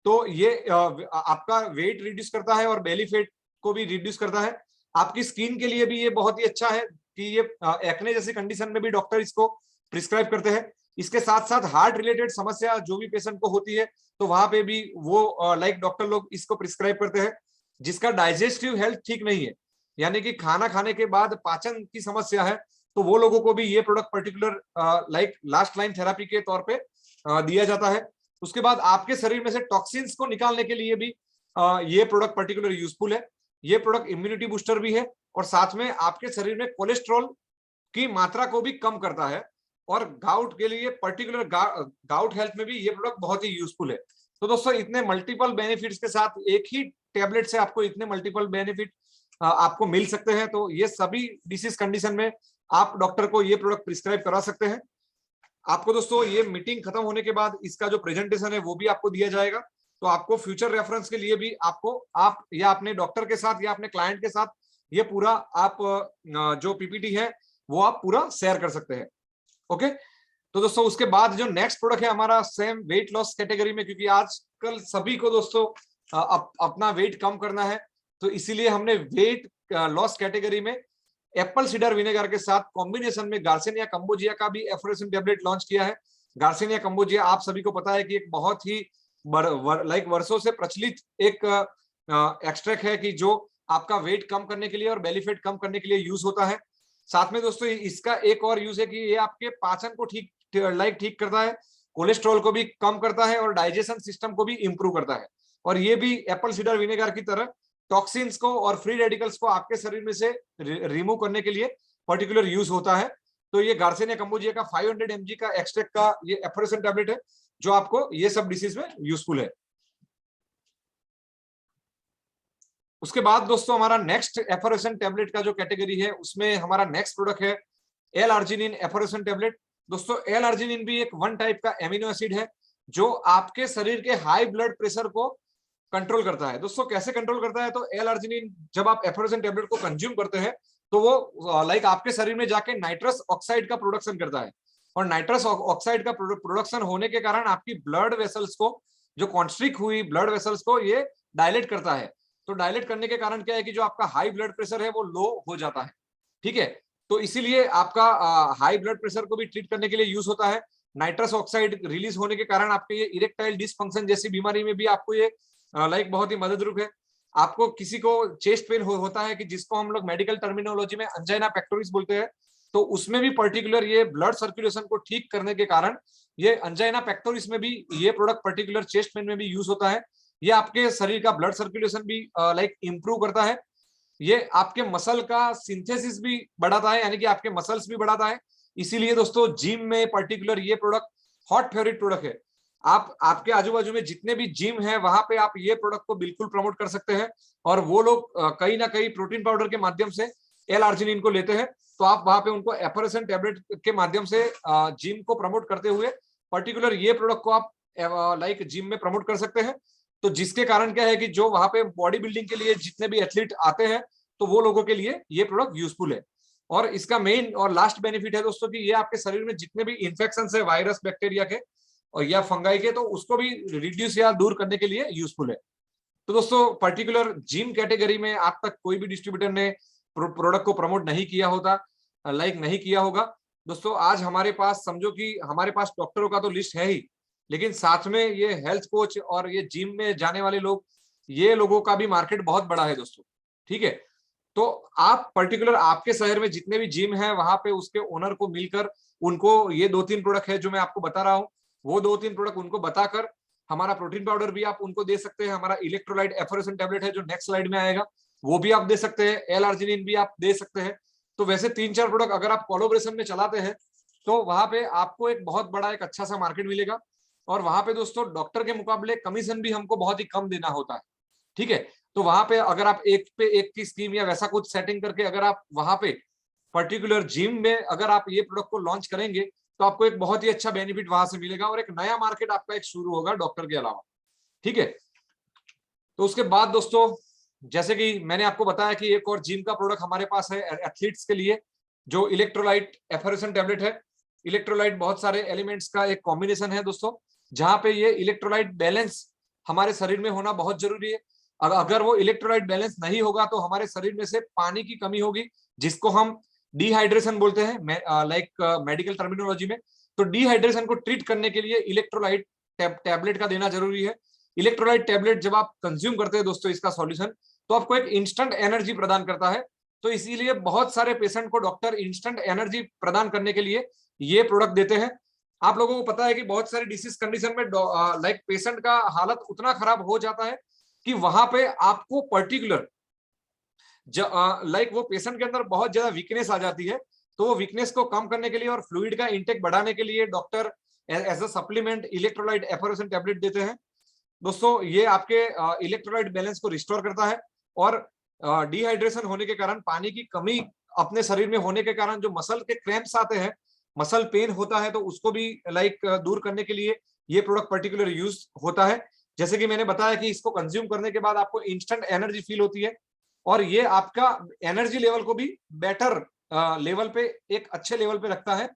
A: तो ये आपका वेट रिड्यूस करता है और बेली फैट को भी रिड्यूस करता है। आपकी स्किन के लिए भी ये बहुत ही अच्छा है कि ये एक्ने जैसी कंडीशन में भी डॉक्टर इसको प्रिस्क्राइब करते हैं। इसके साथ साथ हार्ट रिलेटेड समस्या जो भी पेशेंट को होती है तो वहां पे भी वो डॉक्टर लोग इसको प्रिस्क्राइब करते हैं। जिसका डाइजेस्टिव हेल्थ ठीक नहीं है यानी कि खाना खाने के बाद पाचन की समस्या है, तो वो लोगों को भी ये product particular last line therapy के तौर पे दिया जाता है। उसके बाद आपके शरीर में से टॉक्सिन्स को निकालने के लिए भी ये प्रोडक्ट पर्टिकुलर यूजफुल है। ये प्रोडक्ट इम्यूनिटी बूस्टर भी है और साथ में आपके शरीर में कोलेस्ट्रॉल की मात्रा को भी कम करता है, और गाउट के लिए पर्टिकुलर गाउट हेल्थ में भी ये प्रोडक्ट बहुत ही यूजफुल है। तो दोस्तों इतने मल्टीपल बेनिफिट्स के साथ एक ही टैबलेट से आपको इतने मल्टीपल बेनिफिट आपको मिल सकते हैं। तो ये सभी डिसीज कंडीशन में आप डॉक्टर को ये प्रोडक्ट प्रिस्क्राइब करा सकते हैं। आपको दोस्तों ये मीटिंग खत्म होने के बाद इसका जो प्रेजेंटेशन है वो भी आपको दिया जाएगा। तो आपको फ्यूचर रेफरेंस के लिए भी आपको आप या अपने डॉक्टर के साथ या अपने क्लाइंट के साथ ये पूरा आप जो पीपीटी है वो आप पूरा शेयर कर सकते हैं। ओके, तो दोस्तों उसके बाद जो नेक्स्ट प्रोडक्ट है हमारा सेम वेट लॉस कैटेगरी में, क्योंकि आजकल सभी को दोस्तों अपना वेट कम करना है, तो इसीलिए हमने वेट लॉस कैटेगरी में एप्पल सीडर विनेगर के साथ कॉम्बिनेशन में गार्सिनिया कंबोजिया का भी एफोरेशन टेबलेट लॉन्च किया है। गार्सिनिया कंबोजिया आप सभी को पता है कि एक बहुत ही वर्षों से प्रचलित एक एक्सट्रैक्ट है कि जो आपका वेट कम करने के लिए और बेली फैट कम करने के लिए यूज होता है। साथ में दोस्तों इसका एक और यूज है कि ये आपके पाचन को ठीक करता है, कोलेस्ट्रॉल को भी कम करता है और डाइजेशन सिस्टम को भी इंप्रूव करता है। और ये भी एप्पल सीडर विनेगर की तरह टॉक्सिन्स को और फ्री रेडिकल्स को आपके शरीर में से रिमूव करने के लिए पर्टिकुलर यूज होता है। तो ये गार्सिनिया कंबोजिया का 500 mg का एक्सट्रैक्ट का ये एफोरेशन टैबलेट है जो आपको ये सब डिसीज में यूजफुल है। उसके बाद दोस्तों हमारा नेक्स्ट एफोरेशन टैबलेट का जो कैटेगरी है उसमें हमारा नेक्स्ट प्रोडक्ट है एल-आर्जिनिन एफोरेशन टैबलेट। दोस्तों एल-आर्जिनिन भी एक वन टाइप का एमिनो एसिड है जो आपके शरीर के हाई ब्लड प्रेशर को कंट्रोल करता है। दोस्तों कैसे कंट्रोल करता है, तो एल-आर्जिनिन जब आप एफोरेशन टैबलेट को कंज्यूम करते हैं तो वो आपके शरीर में जाके नाइट्रस ऑक्साइड का प्रोडक्शन करता है, और नाइट्रस ऑक्साइड का प्रोडक्शन होने के कारण आपकी ब्लड वेसल्स को, जो कॉन्स्ट्रिक्ट हुई ब्लड वेसल्स को ये डायलेट करता है। तो डायलेट करने के कारण क्या है कि जो आपका हाई ब्लड प्रेशर है वो लो हो जाता है। ठीक है, तो इसीलिए आपका हाई ब्लड प्रेशर को भी ट्रीट करने के लिए यूज होता है। नाइट्रस ऑक्साइड रिलीज होने के कारण आपके ये इरेक्टाइल डिसफंक्शन जैसी बीमारी में भी आपको ये बहुत ही मददरूप है। आपको किसी को चेस्ट पेन होता है कि जिसको हम लोग मेडिकल टर्मिनोलॉजी में अंजाइना पेक्टोरिस बोलते हैं, तो उसमें भी पर्टिकुलर ये ब्लड सर्कुलेशन को ठीक करने के कारण ये अंजाइना पेक्टोरिस में भी ये प्रोडक्ट पर्टिकुलर चेस्ट पेन में भी यूज होता है। ये आपके शरीर का ब्लड सर्कुलेशन भी इंप्रूव करता है। ये आपके मसल का सिंथेसिस भी बढ़ाता है, यानी कि आपके मसल्स भी बढ़ाता है। इसीलिए दोस्तों जिम में पर्टिकुलर ये प्रोडक्ट हॉट फेवरेट प्रोडक्ट है। आप आपके आजू बाजू में जितने भी जिम है वहां पे आप ये प्रोडक्ट को बिल्कुल प्रमोट कर सकते हैं, और वो लोग कहीं ना कहीं प्रोटीन पाउडर के माध्यम से एल-आर्जिनिन को लेते हैं, तो आप वहां पे उनको एफोरेशन टैबलेट के माध्यम से जिम को प्रमोट करते हुए पर्टिकुलर ये प्रोडक्ट को आप जिम में प्रमोट कर सकते हैं। तो जिसके कारण क्या है कि जो वहां पे बॉडी बिल्डिंग के लिए जितने भी एथलीट आते हैं तो वो लोगों के लिए ये प्रोडक्ट यूजफुल है। और इसका मेन और लास्ट बेनिफिट है दोस्तों कि ये आपके शरीर में जितने भी इन्फेक्शन है वायरस बैक्टीरिया के और या फंगाई के, तो उसको भी रिड्यूस या दूर करने के लिए यूजफुल है। तो दोस्तों पर्टिकुलर जिम कैटेगरी में आज तक कोई भी डिस्ट्रीब्यूटर ने प्रोडक्ट को प्रमोट नहीं किया होता, नहीं किया होगा। दोस्तों आज हमारे पास समझो कि हमारे पास डॉक्टरों का तो लिस्ट है ही, लेकिन साथ में ये हेल्थ कोच और ये जिम में जाने वाले लोग, ये लोगों का भी मार्केट बहुत बड़ा है दोस्तों। ठीक है, तो आप पर्टिकुलर आपके शहर में जितने भी जिम है वहां पे उसके ओनर को मिलकर उनको ये 2-3 प्रोडक्ट है जो मैं आपको बता रहा हूँ, वो 2-3 प्रोडक्ट उनको बताकर हमारा प्रोटीन पाउडर भी आप उनको दे सकते हैं, हमारा इलेक्ट्रोलाइट एफोरेशन टैबलेट है जो नेक्स्ट स्लाइड में आएगा वो भी आप दे सकते हैं, एल-आर्जिनिन भी आप दे सकते हैं। तो वैसे 3-4 प्रोडक्ट अगर आप कोलैबोरेशन में चलाते हैं तो वहां पे आपको एक बहुत बड़ा एक अच्छा सा मार्केट मिलेगा, और वहां पे दोस्तों डॉक्टर के मुकाबले कमीशन भी हमको बहुत ही कम देना होता है। ठीक है, तो वहां पे अगर आप एक पे एक की स्कीम या वैसा कुछ सेटिंग करके अगर आप वहां पे पर्टिकुलर जिम में अगर आप ये प्रोडक्ट को लॉन्च करेंगे तो आपको एक बहुत ही अच्छा बेनिफिट वहां से मिलेगा और एक नया मार्केट आपका एक शुरू होगा डॉक्टर के अलावा। ठीक है, तो उसके बाद दोस्तों जैसे कि मैंने आपको बताया कि एक और जिम का प्रोडक्ट हमारे पास है एथलीट्स के लिए, जो इलेक्ट्रोलाइट एफोरेशन टैबलेट है। इलेक्ट्रोलाइट बहुत सारे एलिमेंट्स का एक कॉम्बिनेशन है दोस्तों, जहां पे ये इलेक्ट्रोलाइट बैलेंस हमारे शरीर में होना बहुत जरूरी है। अगर वो इलेक्ट्रोलाइट बैलेंस नहीं होगा तो हमारे शरीर में से पानी की कमी होगी, जिसको हम डिहाइड्रेशन बोलते हैं मेडिकल टर्मिनोलॉजी में। तो डिहाइड्रेशन को ट्रीट करने के लिए इलेक्ट्रोलाइट टैबलेट का देना जरूरी है। इलेक्ट्रोलाइट टैबलेट जब आप कंज्यूम करते हैं दोस्तों इसका सॉल्यूशन, तो आपको एक इंस्टेंट एनर्जी प्रदान करता है। तो इसीलिए बहुत सारे पेशेंट को डॉक्टर इंस्टेंट एनर्जी प्रदान करने के लिए ये प्रोडक्ट देते हैं। आप लोगों को पता है कि बहुत सारी डिसीज कंडीशन में पेशेंट का हालत उतना खराब हो जाता है कि वहां पे आपको पर्टिकुलर वो पेशेंट के अंदर बहुत ज्यादा वीकनेस आ जाती है। तो वो वीकनेस को कम करने के लिए और फ्लूइड का इंटेक बढ़ाने के लिए doctor as a supplement electrolyte effervescent tablet देते हैं। दोस्तों ये आपके इलेक्ट्रोलाइट बैलेंस को रिस्टोर करता है, और डिहाइड्रेशन होने के कारण पानी की कमी अपने शरीर में होने के कारण जो मसल के क्रैम्प्स आते हैं, मसल पेन होता है, तो उसको भी दूर करने के लिए ये प्रोडक्ट पर्टिकुलर यूज होता है। जैसे कि मैंने बताया कि इसको कंज्यूम करने के बाद आपको इंस्टेंट एनर्जी फील होती है और ये आपका एनर्जी लेवल को भी बेटर लेवल पे, एक अच्छे लेवल पे रखता है।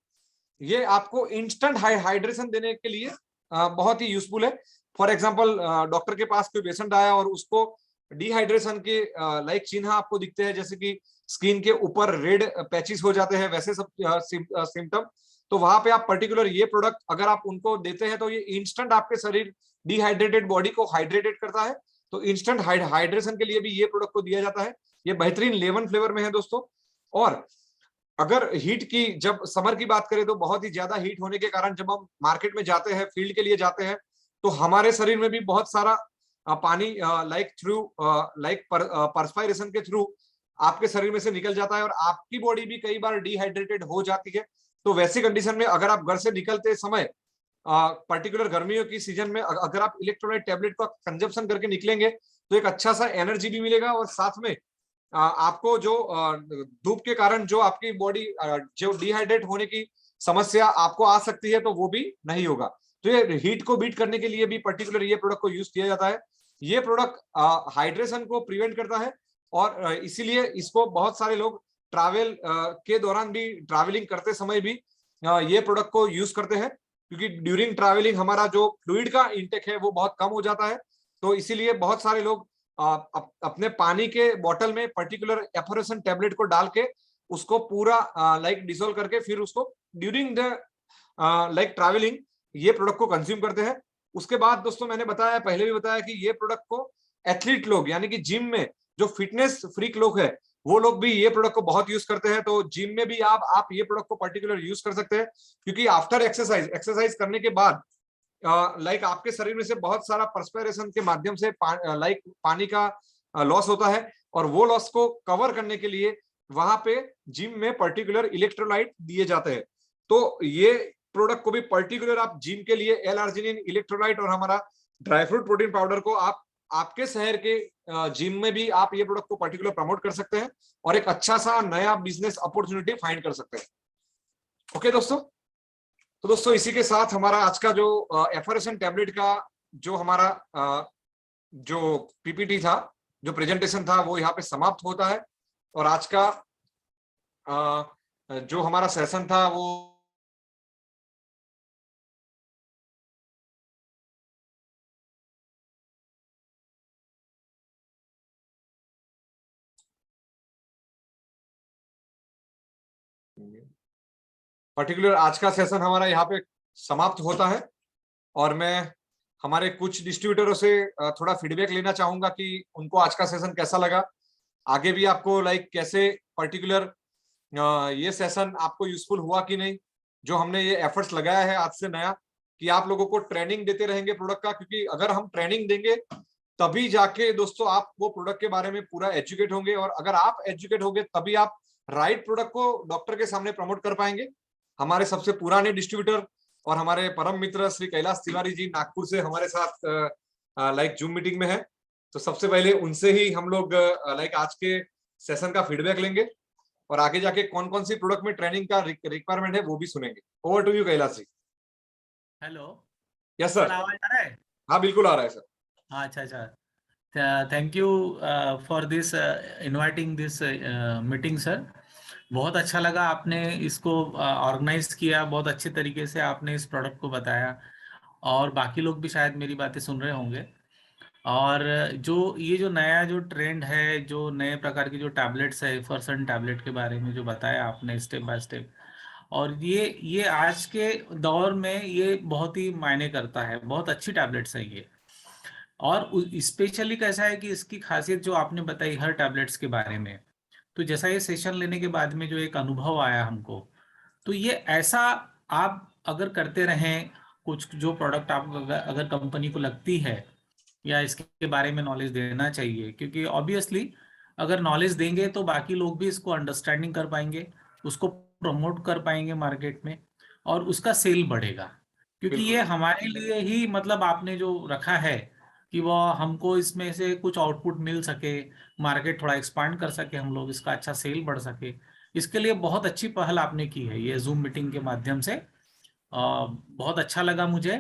A: ये आपको इंस्टेंट हाइड्रेशन देने के लिए बहुत ही यूजफुल है। फॉर एग्जांपल डॉक्टर के पास कोई पेशेंट आया और उसको डिहाइड्रेशन के लाइक चिन्ह आपको दिखते हैं, जैसे कि स्किन के ऊपर रेड पैचेस हो जाते हैं, वैसे सब सिम्टम, तो वहां पे आप पर्टिकुलर ये प्रोडक्ट अगर आप उनको देते हैं तो ये इंस्टेंट आपके शरीर डिहाइड्रेटेड बॉडी को हाइड्रेटेड करता है। तो इंस्टेंट हाइड्रेशन के लिए भी ये प्रोडक्ट को दिया जाता है। ये बेहतरीन लेमन फ्लेवर में है दोस्तों। और अगर हीट की, जब समर की बात करें तो बहुत ही ज्यादा हीट होने के कारण जब हम मार्केट में जाते हैं, फील्ड के लिए जाते हैं, तो हमारे शरीर में भी बहुत सारा पानी लाइक थ्रू लाइक परस्पायरेशन के थ्रू आपके शरीर में से निकल जाता है और आपकी बॉडी भी कई बार डिहाइड्रेटेड हो जाती है। तो वैसी कंडीशन में अगर आप घर से निकलते समय पर्टिकुलर गर्मियों की सीजन में अगर आप इलेक्ट्रोलाइट टैबलेट का कंजप्शन करके निकलेंगे तो एक अच्छा सा एनर्जी भी मिलेगा और साथ में आपको जो धूप के कारण जो आपकी बॉडी जो डिहाइड्रेट होने की समस्या आपको आ सकती है तो वो भी नहीं होगा। तो ये हीट को बीट करने के लिए भी पर्टिकुलर ये प्रोडक्ट को यूज किया जाता है। ये प्रोडक्ट हाइड्रेशन को प्रिवेंट करता है और इसीलिए इसको बहुत सारे लोग ट्रैवल के दौरान भी, ट्रैवलिंग करते समय भी ये प्रोडक्ट को यूज करते हैं, क्योंकि ड्यूरिंग ट्रैवलिंग हमारा जो फ्लूइड का इंटेक है वो बहुत कम हो जाता है। तो इसीलिए बहुत सारे लोग अपने पानी के बोतल में पर्टिकुलर एफोरेशन टैबलेट को डाल के उसको पूरा लाइक डिसोल्व करके फिर उसको ड्यूरिंग द लाइक ट्रैवलिंग ये प्रोडक्ट को कंज्यूम करते हैं। उसके बाद दोस्तों मैंने बताया, पहले भी बताया कि ये प्रोडक्ट को एथलीट लोग यानी कि जिम में जो फिटनेस फ्रीक लोग हैं वो लोग भी ये प्रोडक्ट को बहुत यूज करते हैं। तो जिम में भी आप ये प्रोडक्ट को पर्टिकुलर यूज कर सकते हैं, क्योंकि आफ्टर एक्सरसाइज करने के बाद लाइक आपके शरीर में से बहुत सारा परस्पिरेशन के माध्यम से लाइक पानी का लॉस होता है और वो लॉस को कवर करने के लिए वहां पे जिम में पर्टिकुलर इलेक्ट्रोलाइट दिए जाते हैं। तो ये प्रोडक्ट को भी पर्टिकुलर आप जिम के लिए L-आर्जिनिन इलेक्ट्रोलाइट और हमारा ड्राई फ्रूट प्रोटीन पाउडर को आप आपके शहर के जिम में भी आप ये प्रोडक्ट को पर्टिकुलर प्रमोट कर सकते हैं और एक अच्छा सा नया बिजनेस अपॉर्चुनिटी फाइंड कर सकते हैं। ओके दोस्तों, तो दोस्तों इसी के साथ हमारा आज का जो एफोरेशन टैबलेट का जो हमारा जो पीपीटी था, जो प्रेजेंटेशन था, वो यहाँ पे समाप्त होता है। और आज का जो हमारा सेशन था वो पर्टिकुलर आज का सेशन हमारा यहाँ पे समाप्त होता है। और मैं हमारे कुछ डिस्ट्रीब्यूटरों से थोड़ा फीडबैक लेना चाहूंगा कि उनको आज का सेशन कैसा लगा, आगे भी आपको लाइक कैसे पर्टिकुलर ये सेशन आपको यूजफुल हुआ कि नहीं, जो हमने ये एफर्ट्स लगाया है आज से नया कि आप लोगों को ट्रेनिंग देते रहेंगे प्रोडक्ट का, क्योंकि अगर हम ट्रेनिंग देंगे तभी जाके दोस्तों आप वो प्रोडक्ट के बारे में पूरा एजुकेट होंगे, और अगर आप एजुकेट होंगे तभी आप राइट प्रोडक्ट को डॉक्टर के सामने प्रमोट कर पाएंगे। हमारे सबसे पुराने डिस्ट्रीब्यूटर और हमारे परम मित्र श्री कैलाश तिवारी जी नागपुर से हमारे साथ लाइक जूम मीटिंग में है। तो सबसे पहले उनसे ही हम लोग लाइक आज के सेशन का फीडबैक लेंगे और आगे जाके कौन कौन सी प्रोडक्ट में ट्रेनिंग का रिक्वायरमेंट है वो भी सुनेंगे। Over to you Kailash ji.
B: Hello.
A: Yes
B: sir
A: sir.
B: आवाज आ रहा है?
A: हाँ बिल्कुल आ रहा है सर।
B: अच्छा अच्छा, thank you for this inviting this meeting sir. बहुत अच्छा लगा आपने इसको ऑर्गेनाइज किया, बहुत अच्छे तरीके से आपने इस प्रोडक्ट को बताया और बाकी लोग भी शायद मेरी बातें सुन रहे होंगे। और जो नया जो ट्रेंड है, जो नए प्रकार की जो टैबलेट्स है, एफरसन टैबलेट के बारे में जो बताया आपने स्टेप बाय स्टेप, और ये आज के दौर में ये बहुत ही मायने करता है। बहुत अच्छी टैबलेट्स है ये। और स्पेशली कैसा है कि इसकी खासियत जो आपने बताई हर टैबलेट्स के बारे में, तो जैसा ये सेशन लेने के बाद में जो एक अनुभव आया हमको, तो ये ऐसा आप अगर करते रहें, कुछ जो प्रोडक्ट आप अगर कंपनी को लगती है या इसके बारे में नॉलेज देना चाहिए, क्योंकि ऑब्वियसली अगर नॉलेज देंगे तो बाकी लोग भी इसको अंडरस्टैंडिंग कर पाएंगे, उसको प्रमोट कर पाएंगे मार्केट में और उसका सेल बढ़ेगा। क्योंकि
A: बिल्कुल
B: ये हमारे लिए ही, मतलब आपने जो रखा है कि वो हमको इसमें से कुछ आउटपुट मिल सके, मार्केट थोड़ा एक्सपांड कर सके, हम लोग इसका अच्छा सेल बढ़ सके, इसके लिए बहुत अच्छी पहल आपने की है ये जूम मीटिंग के माध्यम से। बहुत अच्छा लगा मुझे।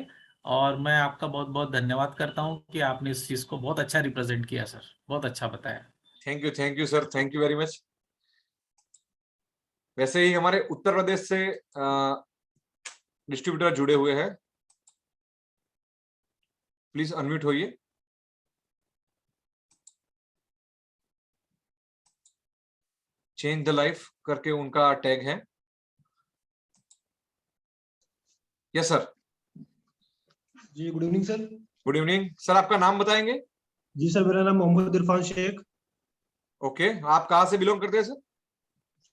B: और मैं आपका बहुत बहुत धन्यवाद करता हूँ कि आपने इस चीज को बहुत अच्छा रिप्रेजेंट किया सर, बहुत अच्छा बताया।
A: Thank you sir, thank you very much. वैसे ही हमारे उत्तर प्रदेश से डिस्ट्रीब्यूटर जुड़े हुए हैं, प्लीज अनम्यूट होइए। चेंज द लाइफ करके उनका टैग है। Yes sir.
C: जी good evening sir.
A: Good evening sir, आपका नाम बताएंगे?
C: जी सर, मेरा नाम मोहम्मद इरफान शेख।
A: ओके, आप कहाँ से बिलोंग करते हैं सर?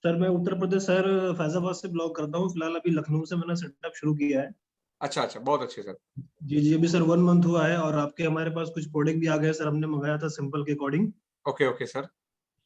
C: सर मैं उत्तर प्रदेश शहर फैजाबाद से बिलोंग करता हूँ। फिलहाल अभी लखनऊ से मैंने सेटअप शुरू किया है।
A: अच्छा अच्छा, बहुत अच्छे सर।
C: जी जी, अभी सर 1 मंथ हुआ है और आपके हमारे पास कुछ प्रोडक्ट भी आ गए सर। हमने मंगाया था सिंपल के अकॉर्डिंग,
A: ओके ओके सर।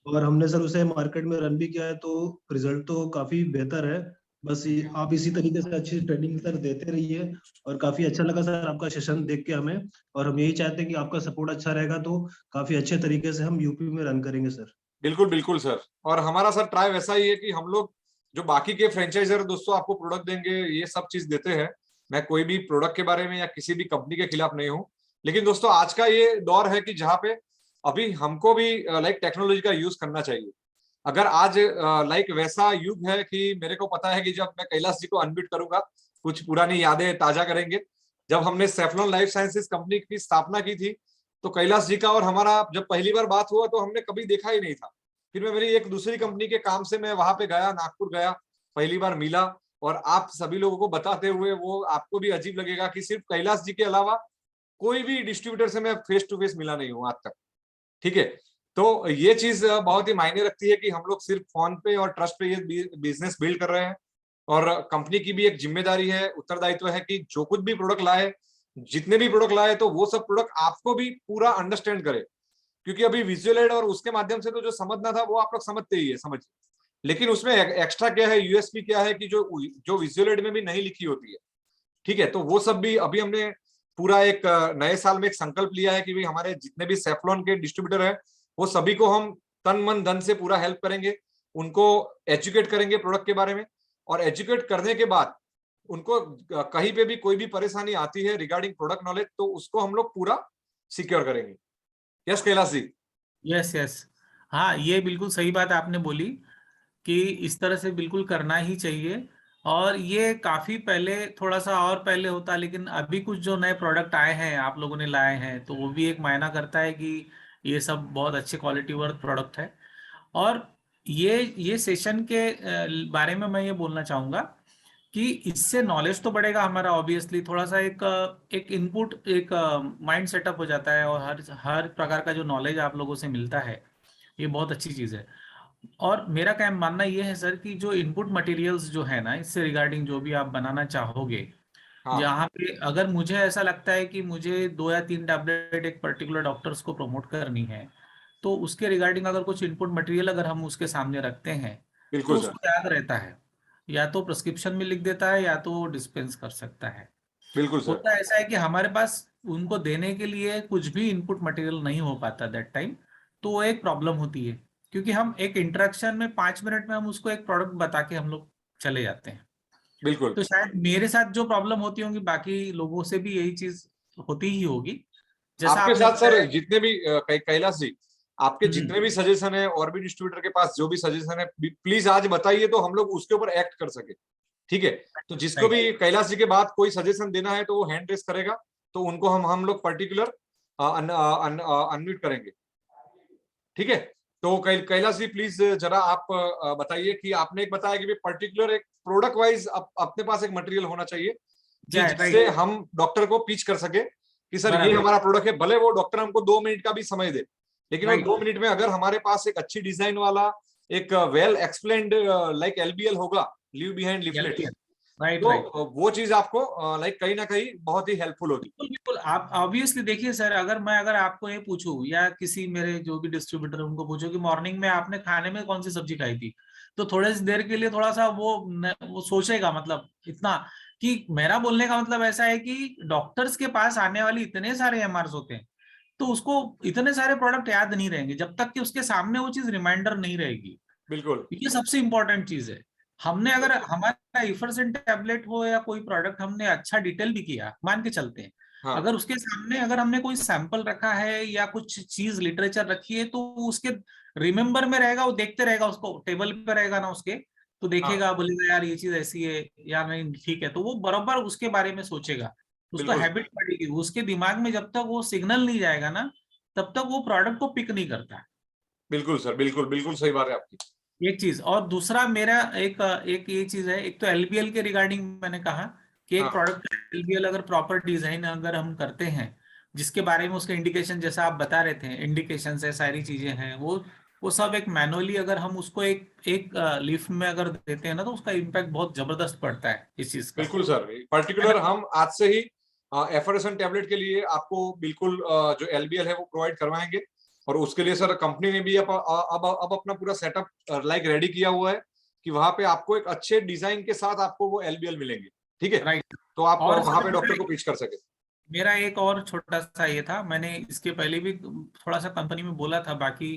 C: और हमने सर उसे मार्केट में रन भी किया है, तो रिजल्ट तो काफी बेहतर है। बस आप इसी तरीके से अच्छी ट्रेनिंग सर देते रहिए। और काफी अच्छा लगा सर आपका सेशन देख के हमें, और हम यही चाहते हैं कि आपका सपोर्ट अच्छा रहेगा तो काफी अच्छे तरीके से हम यूपी में रन करेंगे सर।
A: बिल्कुल बिल्कुल सर। और हमारा सर ट्राई वैसा ही है कि हम लोग जो बाकी के फ्रेंचाइजर दोस्तों आपको प्रोडक्ट देंगे, ये सब चीज देते हैं। मैं कोई भी प्रोडक्ट के बारे में या किसी भी कंपनी के खिलाफ नहीं हूँ, लेकिन दोस्तों आज का ये दौर है कि जहाँ पे अभी हमको भी लाइक टेक्नोलॉजी का यूज करना चाहिए। अगर आज लाइक वैसा युग है कि मेरे को पता है कि जब मैं कैलाश जी को अनम्यूट करूंगा, कुछ पुरानी यादें ताजा करेंगे। जब हमने सेफ्लॉन लाइफ साइंसेज कंपनी की स्थापना की थी, तो कैलाश जी का और हमारा जब पहली बार बात हुआ तो हमने कभी देखा ही नहीं था। फिर मैं मेरी एक दूसरी कंपनी के काम से मैं वहां पे गया, नागपुर गया, पहली बार मिला, और आप सभी लोगों को बताते हुए वो आपको भी अजीब लगेगा कि सिर्फ कैलाश जी के अलावा कोई भी डिस्ट्रीब्यूटर से मैं फेस टू फेस मिला नहीं हूँ आज तक। ठीक है, तो ये चीज बहुत ही मायने रखती है कि हम लोग सिर्फ फोन पे और ट्रस्ट पे ये बिजनेस बिल्ड कर रहे हैं। और कंपनी की भी एक जिम्मेदारी है, उत्तरदायित्व है कि जो कुछ भी प्रोडक्ट लाए, जितने भी प्रोडक्ट लाए, तो वो सब प्रोडक्ट आपको भी पूरा अंडरस्टैंड करे। क्योंकि अभी विजुअल एड और उसके माध्यम से तो जो समझना था वो आप लोग समझते ही है, समझ, लेकिन उसमें एक्स्ट्रा क्या है, यूएसपी क्या है कि जो जो विजुअल एड में भी नहीं लिखी होती है। ठीक है, तो वो सब भी अभी हमने पूरा एक नए साल में एक संकल्प लिया है कि भाई हमारे जितने भी सेफ्लॉन के डिस्ट्रीब्यूटर है, वो सभी को हम तन मन धन से पूरा हेल्प करेंगे, उनको एजुकेट करेंगे प्रोडक्ट के बारे में। और एजुकेट करने के बाद उनको कहीं पे भी कोई भी परेशानी आती है रिगार्डिंग प्रोडक्ट नॉलेज, तो उसको हम लोग पूरा सिक्योर करेंगे। Yes Kailash ji.
B: Yes yes, हाँ ये बिल्कुल सही बात आपने बोली कि इस तरह से बिल्कुल करना ही चाहिए। और ये काफी पहले, थोड़ा सा और पहले होता, लेकिन अभी कुछ जो नए प्रोडक्ट आए हैं आप लोगों ने लाए हैं, तो वो भी एक मायना करता है कि ये सब बहुत अच्छे क्वालिटी वर्क प्रोडक्ट है। और ये सेशन के बारे में मैं ये बोलना चाहूंगा कि इससे नॉलेज तो बढ़ेगा हमारा, ऑब्वियसली थोड़ा सा एक इनपुट, एक माइंड सेटअप हो जाता है, और हर हर प्रकार का जो नॉलेज आप लोगों से मिलता है, ये बहुत अच्छी चीज़ है। और मेरा क्या मानना ये है सर कि जो इनपुट मटेरियल्स जो है ना, इससे रिगार्डिंग जो भी आप बनाना चाहोगे,
A: हाँ
B: जहाँ पे अगर मुझे ऐसा लगता है कि मुझे 2 या 3 टैबलेट एक पर्टिकुलर डॉक्टर्स को प्रमोट करनी है, तो उसके रिगार्डिंग अगर कुछ इनपुट मटेरियल अगर हम उसके सामने रखते हैं, तो
A: बिल्कुल सर।
B: उसको याद रहता है, या तो प्रिस्क्रिप्शन में लिख देता है या तो डिस्पेंस कर सकता है।
A: बिल्कुल सर।
B: होता ऐसा है कि हमारे पास उनको देने के लिए कुछ भी इनपुट मटेरियल नहीं हो पाता दैट टाइम, तो वो एक प्रॉब्लम होती है, क्योंकि हम एक इंटरेक्शन में 5 मिनट में हम उसको एक प्रोडक्ट बता के हम लोग चले जाते हैं।
A: बिल्कुल।
B: तो शायद मेरे साथ जो प्रॉब्लम होती होंगी, बाकी लोगों से भी यही चीज होती ही होगी, जैसा
A: आपके
B: आपने
A: साथ सर
B: बताया।
A: जितने भी कैलाश जी, आपके
B: हम्म।
A: जितने भी सजेशन है और भी डिस्ट्रीब्यूटर के पास जो भी सजेशन है, प्लीज आज बताइए तो हम लोग उसके ऊपर एक्ट कर सके। ठीक है, तो जिसको
B: राइट।
A: भी कैलाश जी के बाद कोई सजेशन देना है तो वो हैंड रेस करेगा, तो उनको हम लोग पर्टिकुलर अनम्यूट करेंगे। ठीक है, तो कैलाश जी प्लीज जरा आप बताइए कि आपने एक बताया कि पर्टिकुलर एक प्रोडक्ट वाइज अपने पास एक मटेरियल होना चाहिए जिससे
B: राइट।
A: हम डॉक्टर को पिच कर सके कि सर ये
B: बराबर।
A: हमारा प्रोडक्ट है। भले वो डॉक्टर हमको 2 मिनट का भी समय दे, लेकिन वो
B: राइट।
A: 2 मिनट में अगर हमारे पास एक अच्छी डिजाइन वाला एक वेल एक्सप्लेन्ड लाइक एलबीएल होगा, लीव बिहाइंड लिफलेट,
B: राइट
A: तो
B: राइट।
A: वो चीज आपको लाइक कहीं ना कहीं बहुत ही हेल्पफुल होगी।
B: बिल्कुल बिल्कुल, आप ऑब्वियसली देखिए सर, अगर आपको ये पूछूं या किसी मेरे जो भी डिस्ट्रीब्यूटर उनको पूछो कि मॉर्निंग में आपने खाने में कौन सी सब्जी खाई थी, तो थोड़ी सी देर के लिए थोड़ा सा वो सोचेगा, मतलब इतना कि मेरा बोलने का मतलब ऐसा है कि डॉक्टर्स के पास आने वाली इतने सारे एमआरस होते हैं, तो उसको इतने सारे प्रोडक्ट याद नहीं रहेंगे जब तक कि उसके सामने वो चीज रिमाइंडर नहीं रहेगी।
A: बिल्कुल
B: ये सबसे इंपॉर्टेंट चीज है। हमने अगर हमारा इफरसेंट टैबलेट हो या कोई प्रोडक्ट हमने अच्छा डिटेल भी किया, मान के चलते हैं,
A: हाँ
B: अगर उसके सामने अगर हमने कोई सैंपल रखा है या कुछ चीज लिटरेचर रखी है तो उसके रिमेम्बर में रहेगा, वो देखते रहेगा, उसको टेबल पे रहेगा ना उसके, तो
A: हाँ
B: देखेगा, बोलेगा यार ये चीज ऐसी है या नहीं, ठीक है, तो वो बराबर उसके बारे में सोचेगा, उसको
A: बिल्कुल
B: हैबिट पड़ेगी उसके दिमाग में। जब तक वो सिग्नल नहीं जाएगा ना, तब तक वो प्रोडक्ट को पिक नहीं करता।
A: बिल्कुल सर, बिल्कुल बिल्कुल सही बात है आपकी।
B: एक चीज, और दूसरा मेरा एक एक ये चीज है, एक तो एलबीएल के रिगार्डिंग मैंने कहा कि एक
A: हाँ
B: प्रोडक्ट एलबीएल अगर प्रॉपर डिजाइन अगर हम करते हैं, जिसके बारे में उसके इंडिकेशन जैसा आप बता रहे थे, इंडिकेशन है, सारी चीजें हैं, वो सब एक मैनुअली अगर हम उसको एक एक लीफ में अगर देते हैं ना, तो उसका इम्पैक्ट बहुत जबरदस्त पड़ता है इस चीज का,
A: बिल्कुल सर,
B: है
A: पर्टिकुलर
B: ना।
A: हम आज से ही एफर्सन टैबलेट के लिए आपको बिल्कुल जो एलबीएल है वो प्रोवाइड करवाएंगे। और उसके लिए सर कंपनी ने भी अब अपना पूरा सेटअप लाइक रेडी किया हुआ है कि वहां पे आपको एक अच्छे डिजाइन के साथ आपको वो एलबीएल मिलेंगे, ठीक है,
B: राइट।
A: तो आप
B: और
A: वहां
B: सर
A: पे डॉक्टर को पिच कर सके।
B: मेरा एक और छोटा सा ये था, मैंने इसके पहले भी थोड़ा सा कंपनी में बोला था बाकी,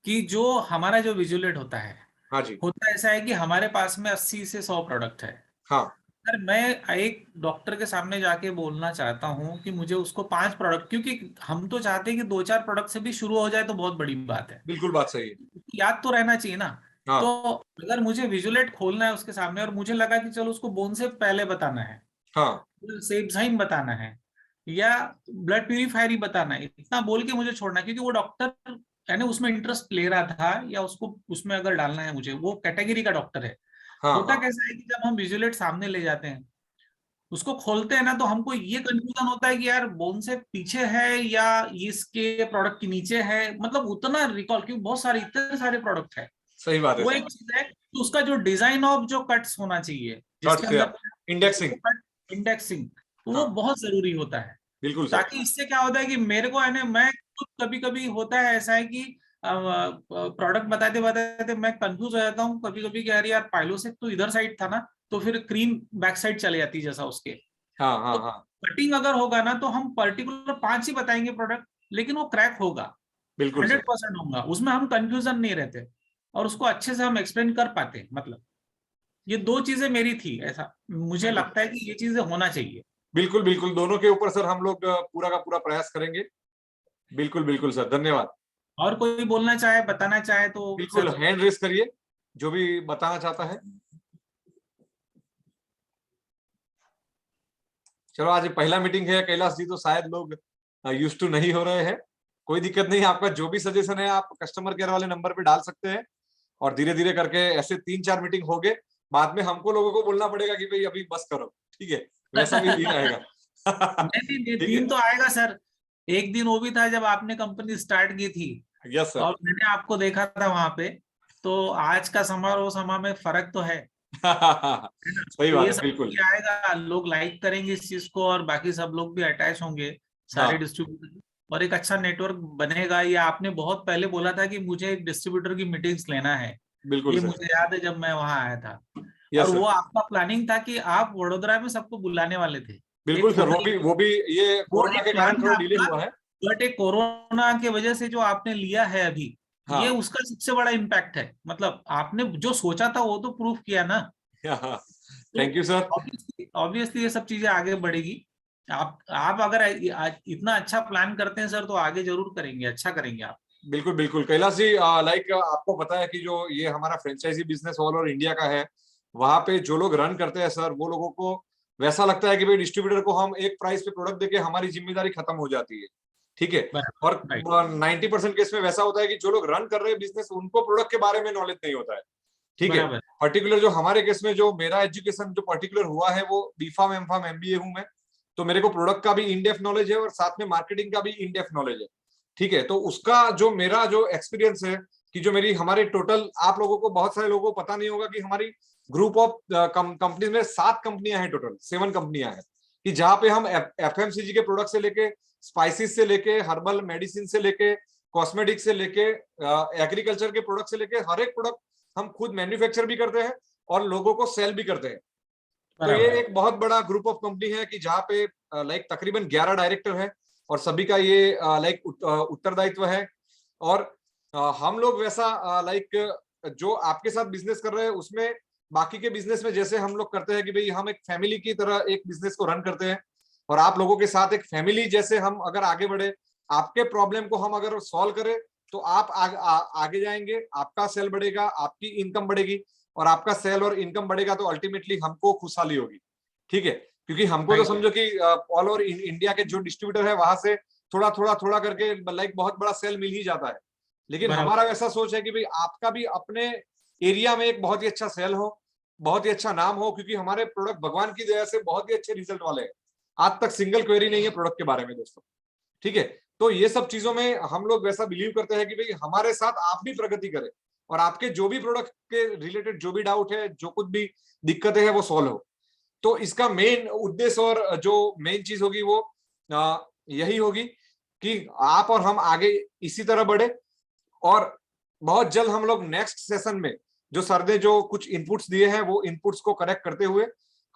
B: कि जो हमारा जो विजुलेट होता है,
A: हाँ जी।
B: होता ऐसा है कि हमारे पास में 80 से 100 प्रोडक्ट है।
A: हाँ
B: अगर मैं एक डॉक्टर के सामने जाके बोलना चाहता हूँ कि मुझे उसको 5 प्रोडक्ट, क्योंकि हम तो चाहते हैं कि 2-4 प्रोडक्ट से भी शुरू हो जाए तो बहुत बड़ी बात है,
A: बिल्कुल बात सही है।
B: याद तो रहना चाहिए ना। तो
A: हाँ
B: अगर मुझे विजुलेट खोलना है उसके सामने और मुझे लगा कि चलो उसको बोन से पहले बताना है,
A: हाँ
B: सेब्साइन बताना है, या ब्लड प्यूरिफायर ही बताना है, इतना बोल के मुझे छोड़ना है, क्योंकि वो डॉक्टर यानी उसमें इंटरेस्ट ले रहा था, या उसको उसमें अगर डालना है मुझे, वो कैटेगरी का डॉक्टर है।
A: हाँ
B: होता
A: हाँ
B: कैसा है कि जब हम विजुलेट सामने ले जाते हैं, उसको खोलते हैं ना, तो हमको ये कंफ्यूजन होता है कि यार बोन से पीछे है या इसके प्रोडक्ट के नीचे है, मतलब उतना रिकॉल, क्योंकि बहुत सारे इतने सारे प्रोडक्ट है।
A: सही बात है
B: वो
A: सर।
B: एक चीज है कि उसका जो डिजाइन ऑफ जो कट्स होना चाहिए,
A: कट
B: जिसके
A: से
B: अंदर
A: इंडेक्सिंग।
B: इंडेक्सिंग, तो वो
A: हाँ
B: बहुत जरूरी होता है।
A: बिल्कुल सर।
B: ताकि इससे क्या होता है कि मेरे को है ना, मैं खुद कभी कभी होता है ऐसा है कि प्रोडक्ट बताते बताते मैं कंफ्यूज हो जाता हूँ कभी कभी कि यार यार पाइलोसेक तो इधर साइड था ना, तो फिर क्रीम बैक साइड चले जाती है जैसा उसके।
A: हाँ हाँ
B: तो
A: हाँ
B: कटिंग अगर होगा ना, तो हम पर्टिकुलर 5 ही बताएंगे प्रोडक्ट, लेकिन वो क्रैक होगा,
A: बिल्कुल सर।
B: 100% होगा, उसमें हम कंफ्यूजन नहीं रहते, और उसको अच्छे से हम एक्सप्लेन कर पाते हैं। मतलब ये 2 चीजें मेरी थी, ऐसा मुझे
A: बिल्कुल
B: लगता है कि ये चीजें होना चाहिए।
A: बिल्कुल बिल्कुल, दोनों के ऊपर सर हम लोग पूरा का पूरा प्रयास करेंगे। बिल्कुल बिल्कुल सर, धन्यवाद।
B: और कोई बोलना चाहे, बताना चाहे तो
A: बिल्कुल,
B: सर।
A: हैंड रेस करिए जो भी बताना चाहता है। चलो, आज पहला मीटिंग है कैलाश जी, तो शायद लोग यूज टू नहीं हो रहे हैं। कोई दिक्कत नहीं, आपका जो भी सजेशन है आप कस्टमर केयर वाले नंबर पे डाल सकते हैं। और धीरे धीरे करके ऐसे 3-4 मीटिंग हो गए, बाद में हमको लोगों को बोलना पड़ेगा कि भाई अभी बस करो, ठीक है, वैसा भी दिन आएगा।
B: नहीं नहीं,
A: ठीक
B: दिन
A: है।
B: तो आएगा सर। एक दिन वो भी था जब आपने कंपनी स्टार्ट की थी,
A: यस सर।
B: और मैंने आपको देखा था वहां पे, तो आज का समय और वो समय में फर्क तो है।
A: सही
B: तो
A: बात
B: ये
A: है,
B: सब
A: बिल्कुल।
B: भी आएगा, लोग लाइक करेंगे इस चीज को, और बाकी सब लोग भी अटैच होंगे, सारे
A: हाँ
B: डिस्ट्रीब्यूटर, और एक अच्छा नेटवर्क बनेगा। ये आपने बहुत पहले बोला था कि मुझे एक डिस्ट्रीब्यूटर की मीटिंग्स लेना है,
A: बिल्कुल
B: ये
A: सर।
B: मुझे याद है जब मैं वहां आया था। और
A: यस
B: वो
A: सर।
B: आपका प्लानिंग था कि आप वडोदरा में सबको बुलाने वाले थे,
A: बिल्कुल
B: एक
A: सर,
B: होटल,
A: वो भी ये
B: वो
A: कोरोना
B: एक
A: के कारण
B: प्लान था
A: थोड़ा डिले
B: आपका,
A: हुआ है।
B: बट एक कोरोना की वजह से जो आपने लिया है अभी, ये
A: हाँ
B: उसका सबसे बड़ा इम्पैक्ट है। मतलब आपने जो सोचा था वो तो प्रूफ किया ना। तो
A: thank you sir.
B: Obviously obviously ये सब चीजें आगे बढ़ेगी। आप अगर इतना अच्छा प्लान करते हैं सर, तो आगे जरूर करेंगे, अच्छा करेंगे आप।
A: बिल्कुल बिल्कुल कैलाश जी, लाइक आपको पता है कि जो ये हमारा franchisee business all over India का है, वहां पे जो लोग रन करते हैं सर, वो लोगों को वैसा लगता है कि भाई डिस्ट्रीब्यूटर को हम एक प्राइस पे प्रोडक्ट देके हमारी जिम्मेदारी खत्म हो जाती है, ठीक है।
B: बराबर,
A: और
B: राइट,
A: 90% केस में वैसा होता है कि जो लोग रन कर रहे हैं बिजनेस, उनको प्रोडक्ट के बारे में नॉलेज नहीं होता है, ठीक है।
B: बराबर,
A: पर्टिकुलर जो हमारे केस में जो मेरा एजुकेशन जो पर्टिकुलर हुआ है, वो बीफार्म एमफार्म एमबीए हूं मैं, तो मेरे को प्रोडक्ट का भी इन डेप्थ नॉलेज है और साथ में मार्केटिंग का भी इन डेप्थ नॉलेज है, ठीक है। तो उसका जो मेरा जो एक्सपीरियंस है कि जो मेरी हमारे टोटल, आप लोगों को बहुत सारे लोगों को पता नहीं होगा कि हमारी ग्रुप ऑफ कंपनीज में 7 कंपनियां हैं, टोटल 7 कंपनियां हैं, कि जहां पे हम एफएमसीजी के प्रोडक्ट से लेके स्पाइसेस से लेके हर्बल मेडिसिन से लेके कॉस्मेटिक से लेके एग्रीकल्चर के प्रोडक्ट से लेके हर एक प्रोडक्ट हम खुद मैन्युफैक्चर भी करते हैं और लोगों को सेल भी करते हैं। तो ये
B: बराबर,
A: एक बहुत बड़ा ग्रुप ऑफ कंपनी है कि जहाँ पे लाइक तकरीबन 11 डायरेक्टर हैं और सभी का ये लाइक उत्तरदायित्व है। और हम लोग वैसा लाइक जो आपके साथ बिजनेस कर रहे हैं उसमें, बाकी के बिजनेस में जैसे हम लोग करते हैं कि भाई हम एक फैमिली की तरह एक बिजनेस को रन करते हैं, और आप लोगों के साथ एक फैमिली जैसे हम अगर आगे बढ़े, आपके प्रॉब्लम को हम अगर सॉल्व करें तो आप आगे जाएंगे, आपका सेल बढ़ेगा, आपकी इनकम बढ़ेगी, और आपका सेल और इनकम बढ़ेगा तो अल्टीमेटली हमको खुशहाली होगी। ठीक है, क्योंकि हमको तो समझो कि ऑल ओवर इंडिया के जो डिस्ट्रीब्यूटर है वहां से थोड़ा थोड़ा थोड़ा करके लाइक बहुत बड़ा सेल मिल ही जाता है, लेकिन हमारा वैसा सोच है कि भाई आपका भी अपने एरिया में एक बहुत ही अच्छा सेल हो, बहुत ही अच्छा नाम हो, क्योंकि हमारे प्रोडक्ट भगवान की दया से बहुत ही अच्छे रिजल्ट वाले हैं। आज तक सिंगल क्वेरी नहीं है प्रोडक्ट के बारे में दोस्तों। ठीक है, तो ये सब चीजों में हम लोग वैसा बिलीव करते हैं कि भाई हमारे साथ आप भी प्रगति करें और आपके जो भी प्रोडक्ट के रिलेटेड जो भी डाउट है, जो कुछ भी दिक्कतें हैं वो सॉल्व हो। तो इसका मेन उद्देश्य और जो मेन चीज होगी वो यही होगी कि आप और हम आगे इसी तरह बढ़े, और बहुत जल्द हम लोग नेक्स्ट सेशन में जो सर ने जो कुछ इनपुट्स दिए हैं वो इनपुट्स को करेक्ट करते हुए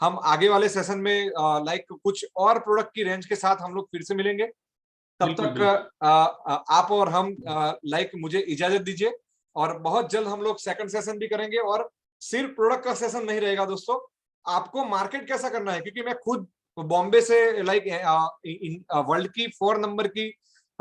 A: हम आगे वाले सेशन में लाइक कुछ और प्रोडक्ट की रेंज के साथ हम लोग फिर से मिलेंगे। तब तक आप और हम लाइक मुझे इजाजत दीजिए, और बहुत जल्द हम लोग सेकंड सेशन भी करेंगे। और सिर्फ प्रोडक्ट का सेशन नहीं रहेगा दोस्तों, आपको मार्केट कैसा करना है, क्योंकि मैं खुद बॉम्बे से लाइक वर्ल्ड की 4 नंबर की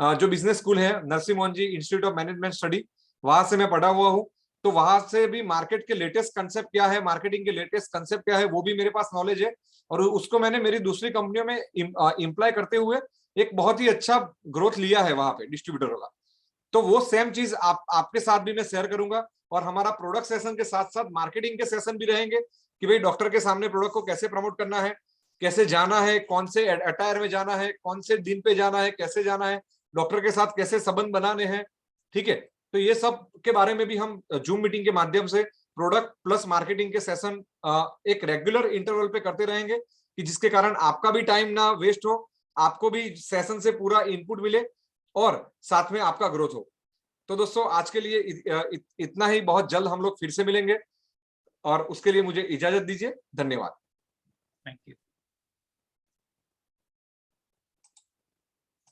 A: जो बिजनेस स्कूल है Narasimha Mohan ji institute of management study, वहां से मैं पढ़ा हुआ हूँ। तो वहां से भी मार्केट के लेटेस्ट कंसेप्ट क्या है, मार्केटिंग के लेटेस्ट कंसेप्ट क्या है, वो भी मेरे पास नॉलेज है, और उसको मैंने मेरी दूसरी कंपनियों में इम्प्लाई करते हुए एक बहुत ही अच्छा ग्रोथ लिया है वहां पे डिस्ट्रीब्यूटर का। तो वो सेम चीज आपके साथ भी मैं शेयर करूंगा, और हमारा प्रोडक्ट सेशन के साथ साथ मार्केटिंग के सेशन भी रहेंगे कि भाई डॉक्टर के सामने प्रोडक्ट को कैसे प्रमोट करना है, कैसे जाना है, कौन से अटायर में जाना है, कौन से दिन पे जाना है, कैसे जाना है, डॉक्टर के साथ कैसे संबंध बनाने हैं। ठीक है, तो ये सब के बारे में भी हम जूम मीटिंग के माध्यम से प्रोडक्ट प्लस मार्केटिंग के सेशन एक रेगुलर इंटरवल पे करते रहेंगे, कि जिसके कारण आपका भी टाइम ना वेस्ट हो, आपको भी सेशन से पूरा इनपुट मिले, और साथ में आपका ग्रोथ हो। तो दोस्तों आज के लिए इतना ही, बहुत जल्द हम लोग फिर से मिलेंगे, और उसके लिए मुझे इजाजत दीजिए। धन्यवाद।
B: Thank you.